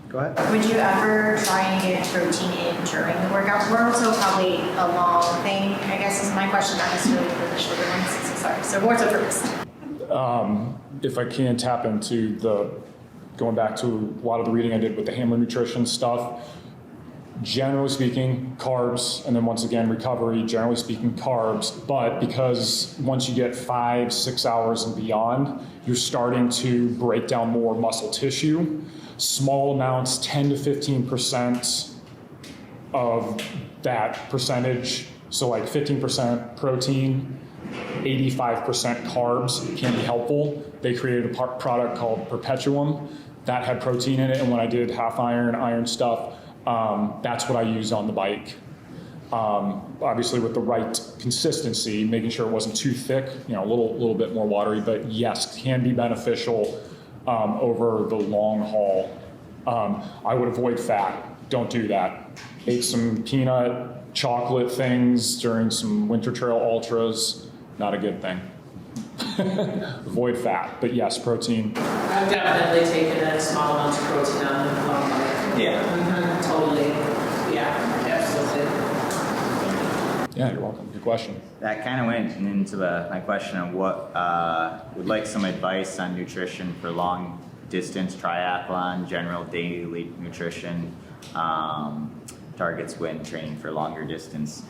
Go ahead. Would you ever try and get protein in during the workout? We're also probably a long thing, I guess is my question, not necessarily for the shorter ones. Sorry, so more so for this. If I can tap into going back to a lot of the reading I did with the Hammer Nutrition stuff, generally speaking, carbs, and then once again, recovery, generally speaking, carbs, but because once you get 5-6 hours and beyond, you're starting to break down more muscle tissue. Small amounts, 10 to 15% of that percentage, so like 15% protein, 85% carbs can be helpful. They created a product called Perpetuum that had protein in it, and when I did half iron stuff, that's what I used on the bike. Obviously with the right consistency, making sure it wasn't too thick, a little bit more watery, but yes, can be beneficial over the long haul. I would avoid fat. Don't do that. Ate some peanut, chocolate things during some winter trail ultras. Not a good thing. Avoid fat, but yes, protein. I've definitely taken a small amount of protein on the long bike. Yeah. Totally. Yeah, absolutely. Yeah, you're welcome. Good question. That kind of went into my question of what would like some advice on nutrition for long distance triathlon, general daily nutrition, targets when training for longer distance.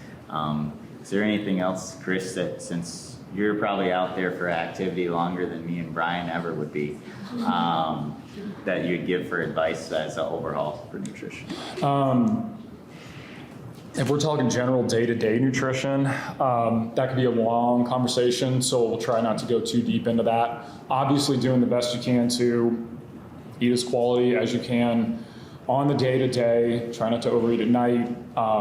Is there anything else, Chris, that since you're probably out there for activity longer than me and Brian ever would be, that you'd give for advice as an overhaul for nutrition? If we're talking general day-to-day nutrition, that could be a long conversation, so we'll try not to go too deep into that. Obviously doing the best you can to eat as quality as you can on the day-to-day, try not to overeat at night,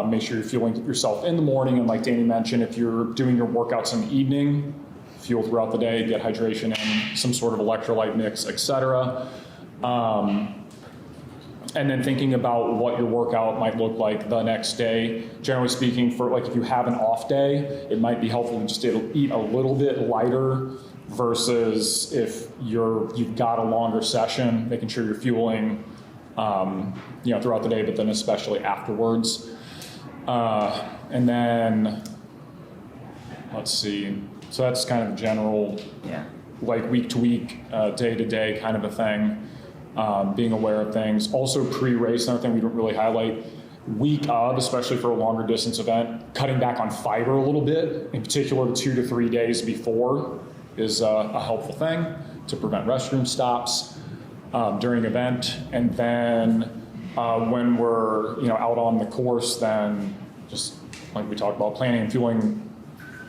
make sure you're fueling yourself in the morning, and like Danny mentioned, if you're doing your workouts in the evening, fuel throughout the day, get hydration in, some sort of electrolyte mix, etc. And then thinking about what your workout might look like the next day. Generally speaking, for like if you have an off day, it might be helpful to just eat a little bit lighter versus if you've got a longer session, making sure you're fueling throughout the day, but then especially afterwards. And then, let's see. So that's kind of general, like week to week, day to day kind of a thing. Being aware of things. Also pre-race, another thing we don't really highlight. Week of, especially for a longer distance event, cutting back on fiber a little bit, in particular the 2 to 3 days before is a helpful thing to prevent restroom stops during event. And then when we're out on the course, then just like we talked about, planning and fueling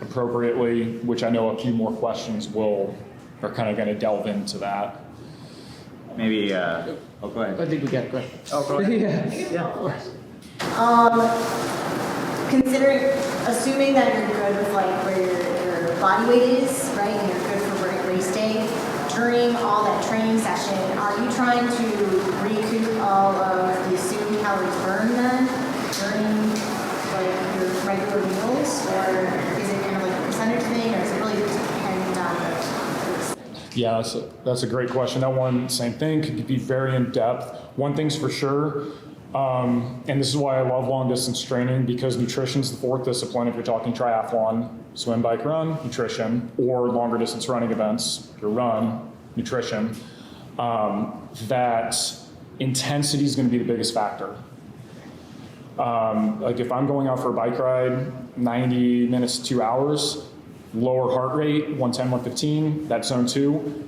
appropriately, which I know a few more questions are kind of going to delve into that. Maybe, go ahead. I think we got it. Go ahead. Oh, go ahead. Yeah. Assuming that you're good with like where your body weight is, right, and you're good for race day, during all that training session, are you trying to recoup all of the assumed calories burned then during like your regular meals, or is it kind of like a percentage thing, or is it really dependent on the Yeah, that's a great question. That one, same thing, could be very in-depth. One thing's for sure, and this is why I love long-distance training, because nutrition's the fourth discipline if you're talking triathlon, swim, bike, run, nutrition, or longer-distance running events, your run, nutrition, that intensity is going to be the biggest factor. Like if I'm going out for a bike ride, 90 minutes to 2 hours, lower heart rate, 110, 115, that's zone 2.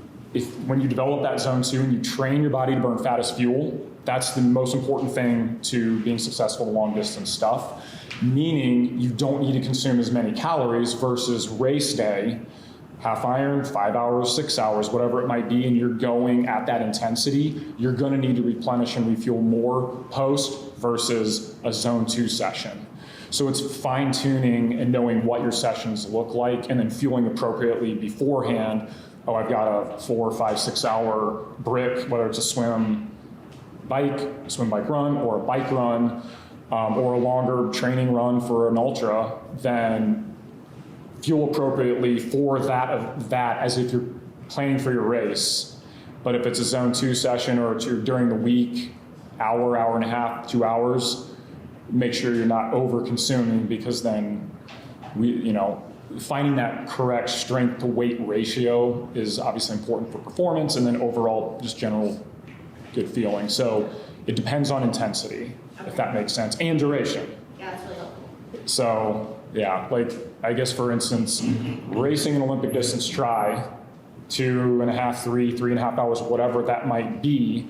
When you develop that zone 2 and you train your body to burn fat as fuel, that's the most important thing to being successful in long distance stuff. Meaning you don't need to consume as many calories versus race day, half iron, 5 hours, 6 hours, whatever it might be, and you're going at that intensity, you're gonna need to replenish and refuel more post versus a zone 2 session. So it's fine tuning and knowing what your sessions look like and then fueling appropriately beforehand. Oh, I've got a 4, 5, 6 hour brick, whether it's a swim bike run, or a bike run, or a longer training run for an ultra, then fuel appropriately for that as if you're planning for your race. But if it's a zone 2 session or it's during the week, hour and a half, 2 hours, make sure you're not over consuming, because then finding that correct strength to weight ratio is obviously important for performance and then overall just general good feeling. So it depends on intensity, if that makes sense, and duration. Yeah, that's really helpful. So yeah, like I guess for instance, racing an Olympic distance try, 2.5, 3.5 hours, whatever that might be,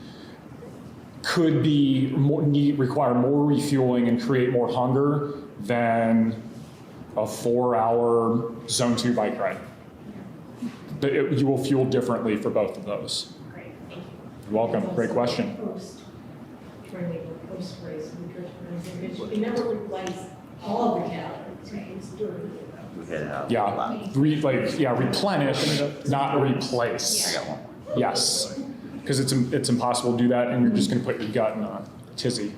could be require more refueling and create more hunger than a 4-hour zone 2 bike ride. You will fuel differently for both of those. Great, thank you. You're welcome. Great question. Post-training or post-race nutrition, because you can never replace all of the calories during the Yeah, replenish, not replace. I got one. Yes, because it's impossible to do that, and you're just going to put your gut in a tizzy.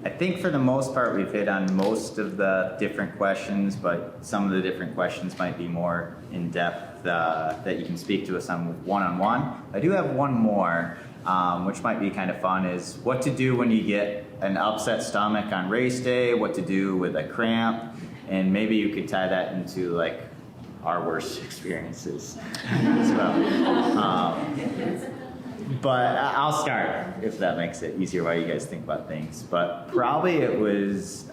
I think for the most part we've hit on most of the different questions, but some of the different questions might be more in depth that you can speak to us on one-on-one. I do have one more, which might be kind of fun, is what to do when you get an upset stomach on race day, what to do with a cramp, and maybe you could tie that into like our worst experiences as well. But I'll start, if that makes it easier while you guys think about things. But probably it was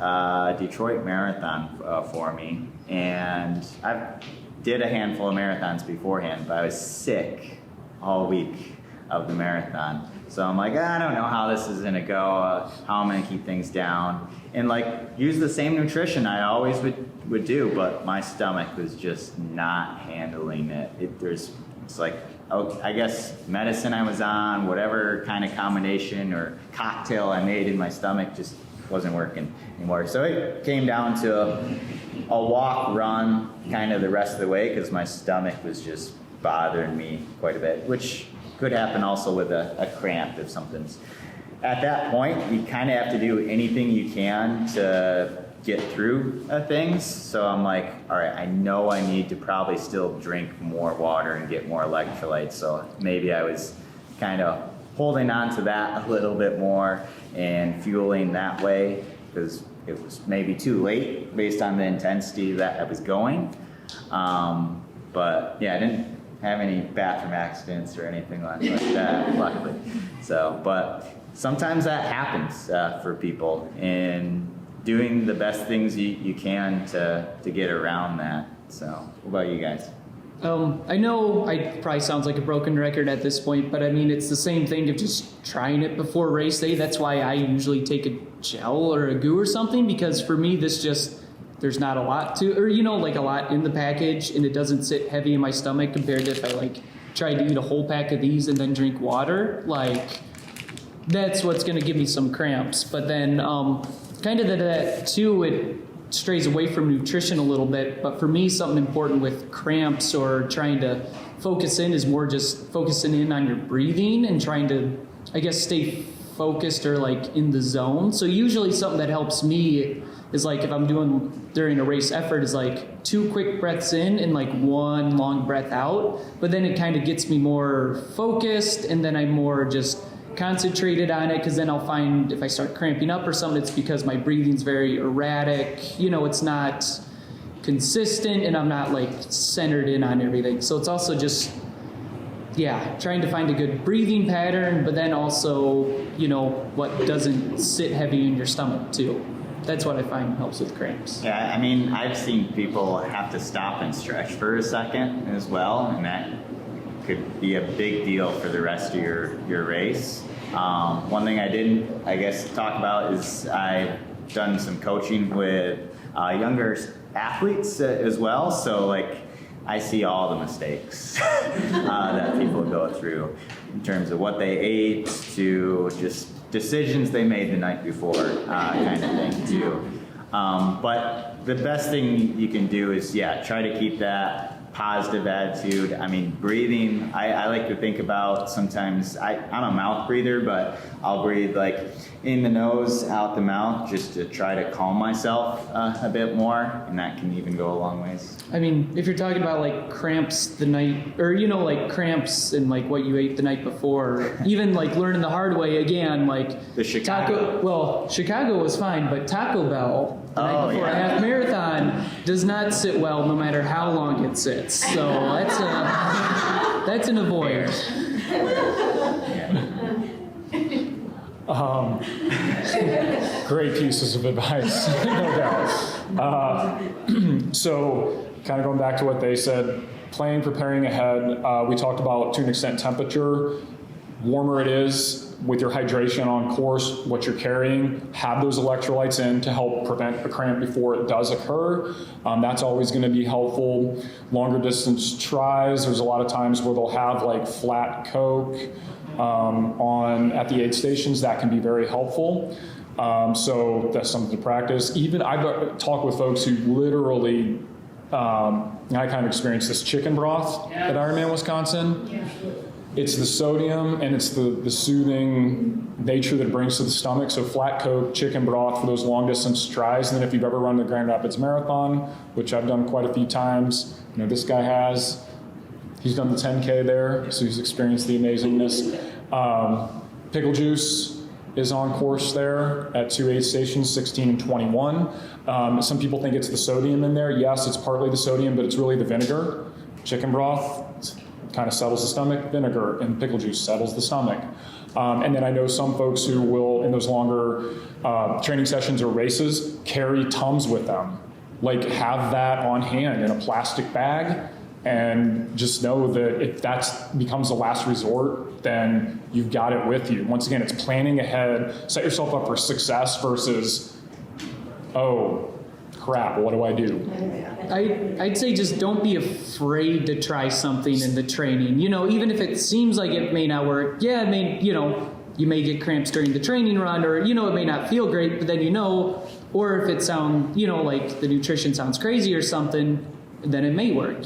Detroit Marathon for me. And I did a handful of marathons beforehand, but I was sick all week of the marathon. So I'm like, I don't know how this is gonna go, how I'm gonna keep things down. And like, use the same nutrition I always would do, but my stomach was just not handling it. It's like, I guess medicine I was on, whatever kind of combination or cocktail I made in my stomach just wasn't working anymore. So it came down to a walk, run kind of the rest of the way, because my stomach was just bothering me quite a bit, which could happen also with a cramp if something's. At that point, you kind of have to do anything you can to get through things. So I'm like, all right, I know I need to probably still drink more water and get more electrolytes. So maybe I was kind of holding on to that a little bit more and fueling that way, because it was maybe too late based on the intensity that I was going. But yeah, I didn't have any bathroom accidents or anything like that, luckily. So, but sometimes that happens for people, and doing the best things you can to get around that. So what about you guys? I know I probably sounds like a broken record at this point, but I mean, it's the same thing of just trying it before race day. That's why I usually take a gel or a goo or something, because for me, there's not a lot to, or like a lot in the package, and it doesn't sit heavy in my stomach compared to if I like tried to eat a whole pack of these and then drink water. Like, that's what's gonna give me some cramps. But then kind of that too, it strays away from nutrition a little bit, but for me, something important with cramps or trying to focus in is more just focusing in on your breathing and trying to, I guess, stay focused or like in the zone. So usually something that helps me is like, if I'm doing during a race effort, is like 2 quick breaths in and like 1 long breath out, but then it kind of gets me more focused, and then I'm more just concentrated on it, because then I'll find if I start cramping up or something, it's because my breathing's very erratic, it's not consistent, and I'm not like centered in on everything. So it's also just trying to find a good breathing pattern, but then also, what doesn't sit heavy in your stomach too. That's what I find helps with cramps. Yeah, I mean, I've seen people have to stop and stretch for a second as well, and that could be a big deal for the rest of your race. One thing I didn't, talk about is I've done some coaching with younger athletes as well, so I see all the mistakes that people go through in terms of what they ate to just decisions they made the night before kind of thing too. But the best thing you can do is, try to keep that positive attitude. I mean, breathing, I like to think about sometimes, I'm a mouth breather, but I'll breathe in the nose, out the mouth, just to try to calm myself a bit more, and that can even go a long ways. I mean, if you're talking about cramps the night, or cramps and what you ate the night before, or even learning the hard way again, the Chicago. Chicago was fine, but Taco Bell the night before a half marathon does not sit well no matter how long it sits. So that's an avoid. Great pieces of advice, no doubt. So kind of going back to what they said, preparing ahead, we talked about, to an extent, temperature. Warmer it is with your hydration on course, what you're carrying, have those electrolytes in to help prevent a cramp before it does occur. That's always going to be helpful. Longer distance tries, there's a lot of times where they'll have flat Coke at the aid stations. That can be very helpful. So that's something to practice. Even I've talked with folks who literally, I kind of experienced this chicken broth at Ironman Wisconsin. Yeah. It's the sodium and it's the soothing nature that it brings to the stomach. So flat Coke, chicken broth for those long distance tries. And then if you've ever run the Grand Rapids Marathon, which I've done quite a few times, this guy has, he's done the 10K there, so he's experienced the amazingness. Pickle juice is on course there at 2 aid stations, 16 and 21. Some people think it's the sodium in there. Yes, it's partly the sodium, but it's really the vinegar. Chicken broth kind of settles the stomach, vinegar and pickle juice settles the stomach. And then I know some folks who will, in those longer training sessions or races, carry Tums with them. Have that on hand in a plastic bag, and just know that if that becomes the last resort, then you've got it with you. Once again, it's planning ahead, set yourself up for success versus, oh, crap, what do I do? I'd say just don't be afraid to try something in the training. Even if it seems like it may not work, it may, you may get cramps during the training run, or, it may not feel great, but then or if it sounds, like the nutrition sounds crazy or something, then it may work.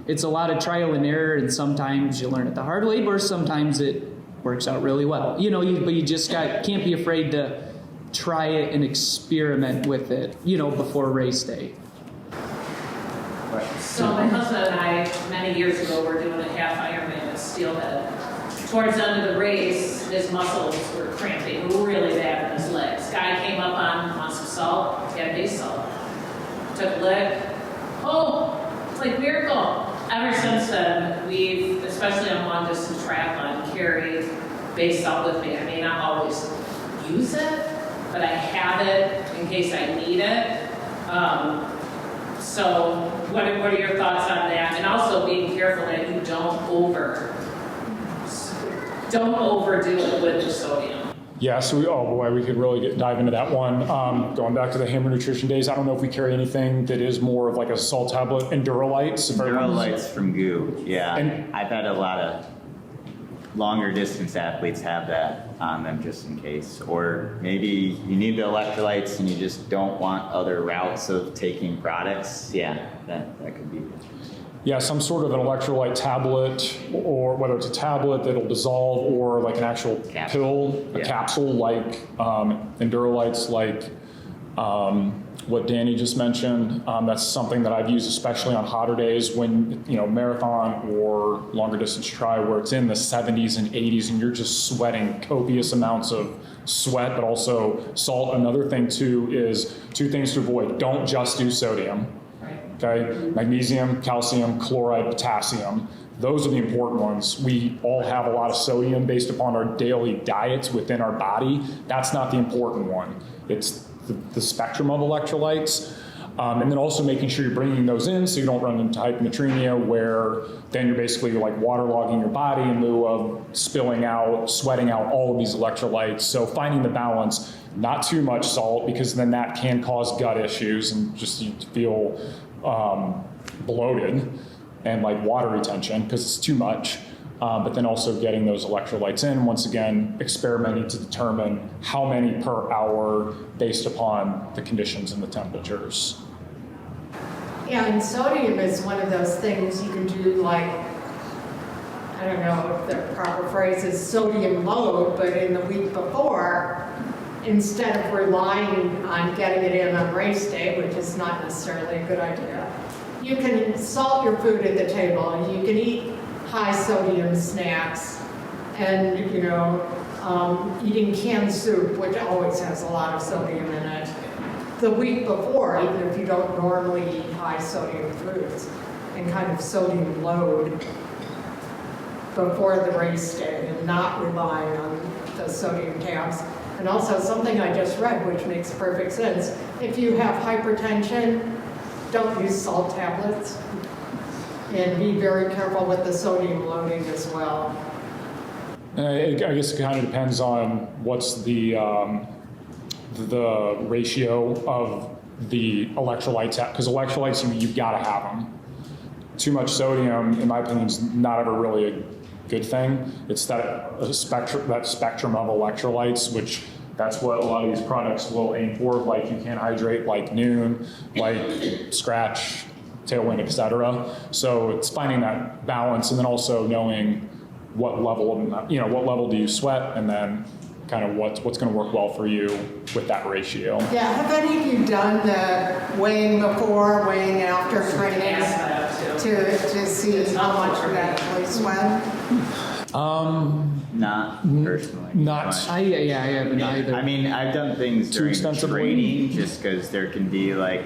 It's a lot of trial and error, and sometimes you learn it the hard way, or sometimes it works out really well. But you just can't be afraid to try it and experiment with it, before race day. So my husband and I, many years ago, were doing a half Ironman at Steelhead. Towards the end of the race, his muscles were cramping really bad in his legs. Guy came up on some salt, he had base salt. Took a lick. Oh, it's like miracle. Ever since then, we've, especially on long distance triathlon, carried base salt with me. I may not always use it, but I have it in case I need it. So what are your thoughts on that? And also being careful that you don't overdo it with the sodium. Yeah, so we could really dive into that one. Going back to the Hammer Nutrition days, I don't know if we carry anything that is more of a salt tablet, Endurolites. Endurolites from Goo, yeah. And I've had a lot of longer distance athletes have that on them just in case. Or maybe you need the electrolytes and you just don't want other routes of taking products. Yeah, that could be. Yeah, some sort of an electrolyte tablet, or whether it's a tablet that'll dissolve, or an actual pill, a capsule like Endurolites, what Danny just mentioned. That's something that I've used especially on hotter days when, marathon or longer distance try, where it's in the 70s and 80s and you're just sweating copious amounts of sweat, but also salt. Another thing too is 2 things to avoid. Don't just do sodium. Okay, magnesium, calcium, chloride, potassium. Those are the important ones. We all have a lot of sodium based upon our daily diets within our body. That's not the important one. It's the spectrum of electrolytes. And then also making sure you're bringing those in so you don't run into hyponatremia, where then you're basically like waterlogging your body in lieu of spilling out, sweating out all of these electrolytes. So finding the balance, not too much salt, because then that can cause gut issues and just you feel bloated and like water retention because it's too much. But then also getting those electrolytes in, once again, experimenting to determine how many per hour based upon the conditions and the temperatures. Yeah, and sodium is one of those things you can do, like, I don't know if the proper phrase is sodium load, but in the week before, instead of relying on getting it in on race day, which is not necessarily a good idea, you can salt your food at the table, and you can eat high sodium snacks, and eating canned soup, which always has a lot of sodium in it, the week before, even if you don't normally eat high sodium foods, and kind of sodium load before the race day and not relying on the sodium tabs. And also something I just read, which makes perfect sense, if you have hypertension, don't use salt tablets. And be very careful with the sodium loading as well. I guess it kind of depends on what's the ratio of the electrolytes, because electrolytes, you've got to have them. Too much sodium, in my opinion, is not ever really a good thing. It's that spectrum of electrolytes, which that's what a lot of these products will aim for, like you can't hydrate, like Noon, like Scratch, Tailwind, etc. So it's finding that balance, and then also knowing what level do you sweat, and then kind of what's going to work well for you with that ratio. Yeah, have any of you done the weighing before, weighing after training to see how much you actually sweat? Not personally. Not. I haven't either. I mean, I've done things during training just because there can be like,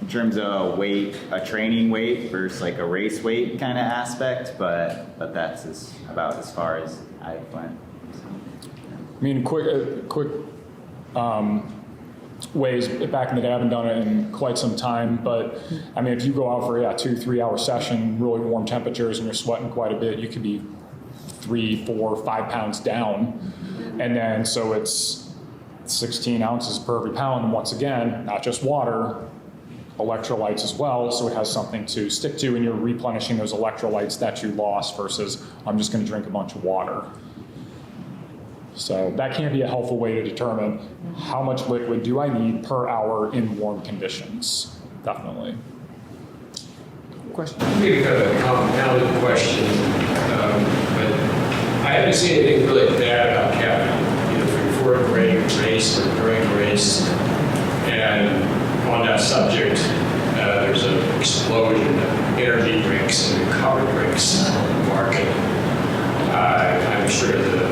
in terms of a training weight versus like a race weight kind of aspect, but that's about as far as I've went. I mean, quick ways, back in the day, I haven't done it in quite some time, but I mean, if you go out for a 2-3 hour session, really warm temperatures, and you're sweating quite a bit, you could be 3, 4, 5 pounds down. And then, so it's 16 ounces per every pound. And once again, not just water, electrolytes as well, so it has something to stick to, and you're replenishing those electrolytes that you lost versus I'm just going to drink a bunch of water. So that can be a helpful way to determine how much liquid do I need per hour in warm conditions. Definitely. Question? Maybe kind of a compounded question, but I haven't seen anything really bad about caffeine, either before a race or during a race. And on that subject, there's an explosion of energy drinks and recovery drinks on the market. I'm sure the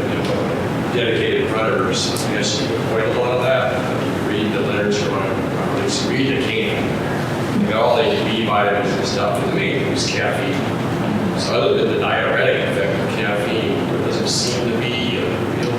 dedicated runners, yes, you avoid a lot of that. You read the literature on at least read the can. All the B vitamins and stuff, and the main thing is caffeine. So other than the diuretic effect of caffeine, there doesn't seem to be real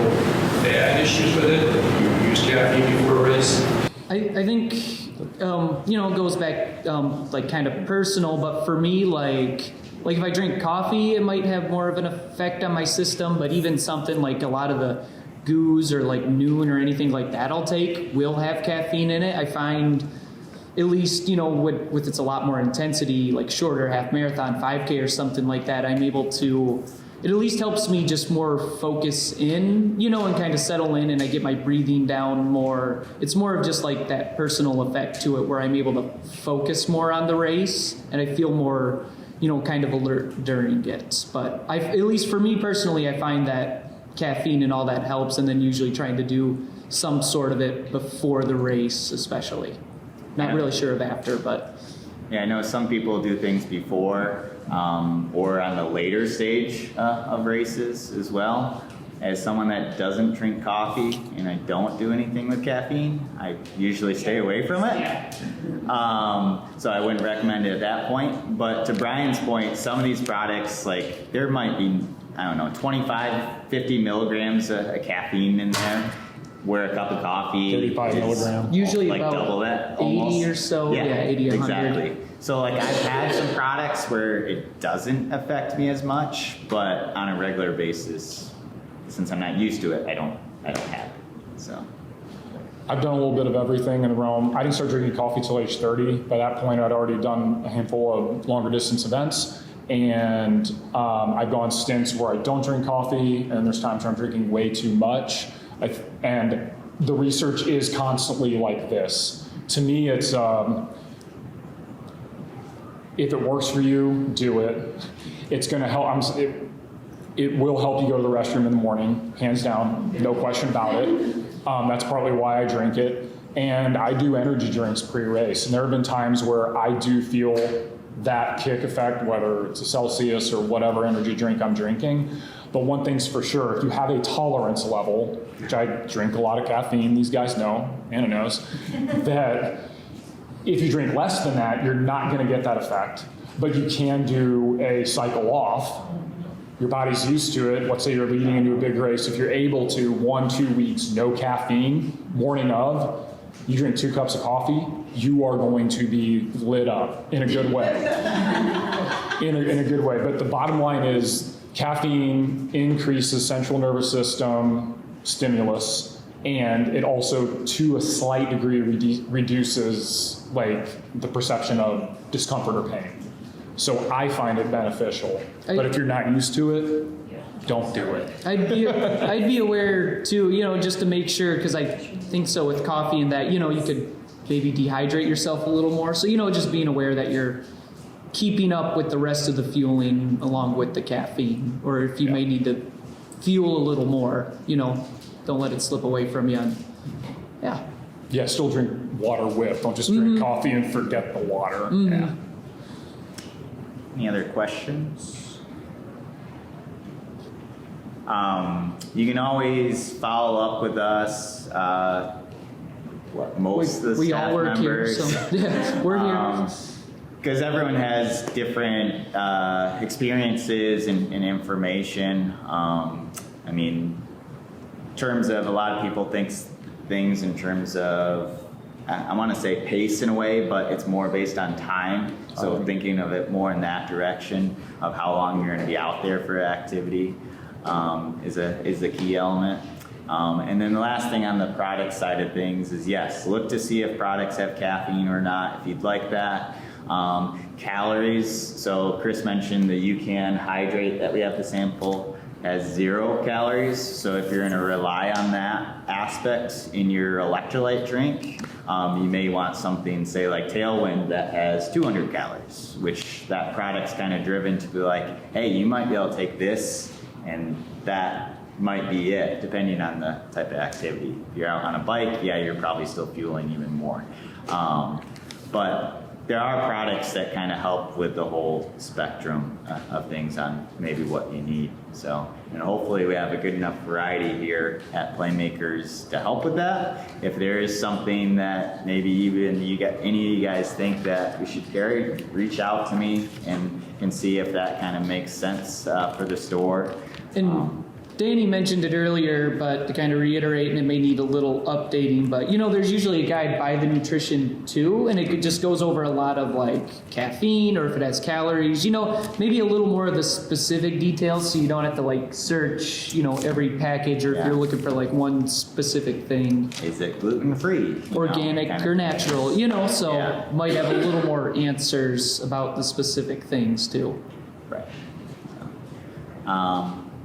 bad issues with it. If you use caffeine before a race. I think, it goes back, like kind of personal, but for me, like if I drink coffee, it might have more of an effect on my system, but even something like a lot of the goos or like Noon or anything like that I'll take will have caffeine in it. I find, at least, with it's a lot more intensity, like shorter half marathon, 5K or something like that, I'm able to, it at least helps me just more focus in, and kind of settle in, and I get my breathing down more. It's more of just like that personal effect to it where I'm able to focus more on the race, and I feel more, kind of alert during it. But at least for me personally, I find that caffeine and all that helps, and then usually trying to do some sort of it before the race especially. Not really sure of after, but. Yeah, I know some people do things before or on the later stage of races as well. as someone that doesn't drink coffee and I don't do anything with caffeine, I usually stay away from it. So I wouldn't recommend it at that point. But to Brian's point, some of these products, like there might be, I don't know, 25, 50 milligrams of caffeine in there, where a cup of coffee 35 is milligrams. Usually like about double that, 80 almost. or so. Yeah, 80 or 100. exactly. So like I've had some products where it doesn't affect me as much, but on a regular basis, since I'm not used to it, I don't have it. So I've done a little bit of everything in the realm. I didn't start drinking coffee till age 30. By that point, I'd already done a handful of longer distance events. And I've gone stints where I don't drink coffee, and there's times where I'm drinking way too much. And the research is constantly like this. To me, it's if it works for you, do it. It's going to help. It will help you go to the restroom in the morning, hands down, no question about it. That's partly why I drink it. And I do energy drinks pre-race. And there have been times where I do feel that kick effect, whether it's a Celsius or whatever energy drink I'm drinking. But one thing's for sure, if you have a tolerance level, which I drink a lot of caffeine, these guys know, Anna knows, that if you drink less than that, you're not going to get that effect. But you can do a cycle off. Your body's used to it. Let's say you're leading into a big race. If you're able to, 1-2 weeks, no caffeine, morning of, you drink 2 cups of coffee, you are going to be lit up in a good way. in a good way. But the bottom line is caffeine increases central nervous system stimulus, and it also, to a slight degree, reduces like the perception of discomfort or pain. So I find it beneficial. But if you're not used to it, don't do it. I'd be aware too, just to make sure, because I think so with coffee and that, you could maybe dehydrate yourself a little more. So, just being aware that you're keeping up with the rest of the fueling along with the caffeine, or if you may need to fuel a little more, don't let it slip away from you. Yeah, still drink water with. Don't just drink coffee and forget the water. Yeah. any other questions? You can always follow up with us. Most of the we staff all work members, here, so yeah, we're here. because everyone has different experiences and information. I mean, in terms of a lot of people think things in terms of, I want to say pace in a way, but it's more based on time. So thinking of it more in that direction of how long you're going to be out there for activity is a key element. And then the last thing on the product side of things is, yes, look to see if products have caffeine or not, if you'd like that. Calories, so Chris mentioned the UCAN hydrate that we have to sample has 0 calories. So if you're going to rely on that aspect in your electrolyte drink, you may want something, say like Tailwind, that has 200 calories, which that product's kind of driven to be like, hey, you might be able to take this and that might be it, depending on the type of activity. If you're out on a bike, yeah, you're probably still fueling even more. But there are products that kind of help with the whole spectrum of things on maybe what you need. So, and hopefully we have a good enough variety here at Playmakers to help with that. If there is something that maybe even any of you guys think that we should carry, reach out to me and see if that kind of makes sense for the store. And Danny mentioned it earlier, but to kind of reiterate, and it may need a little updating, but there's usually a guide by the nutrition too, and it just goes over a lot of like caffeine, or if it has calories, maybe a little more of the specific details, so you don't have to like search, every package, or if you're looking for like one specific thing. Is it gluten-free? Organic or natural, so might have a little more answers about the specific things too. Right.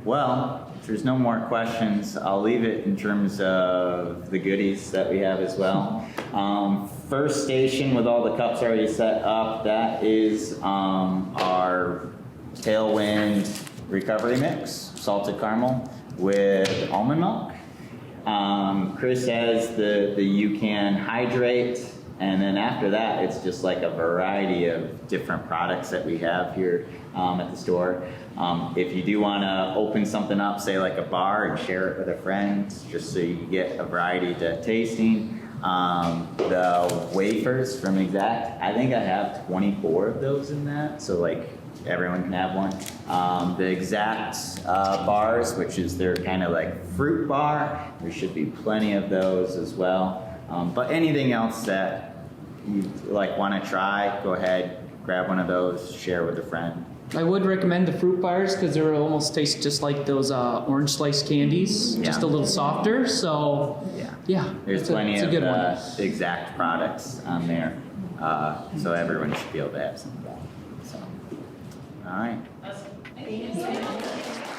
Well, if there's no more questions, I'll leave it in terms of the goodies that we have as well. First station with all the cups already set up, that is our Tailwind Recovery Mix, salted caramel with almond milk. Chris has the UCAN Hydrate, And then after that, it's just like a variety of different products that we have here at the store. If you do want to open something up, say like a bar, and share it with a friend, just so you get a variety to tasting. The wafers from Exact, I think I have 24 of those in that, so like everyone can have one. The Exact bars, which is their kind of like fruit bar, there should be plenty of those as well. But anything else that you like want to try, go ahead, grab one of those, share with a friend. I would recommend the fruit bars because they almost taste just like those orange slice candies, Yeah. just a little softer. So yeah, There's it's plenty it's a of good one. Exact products on there, so everyone should be able to have some of that. So, all right. Thank you.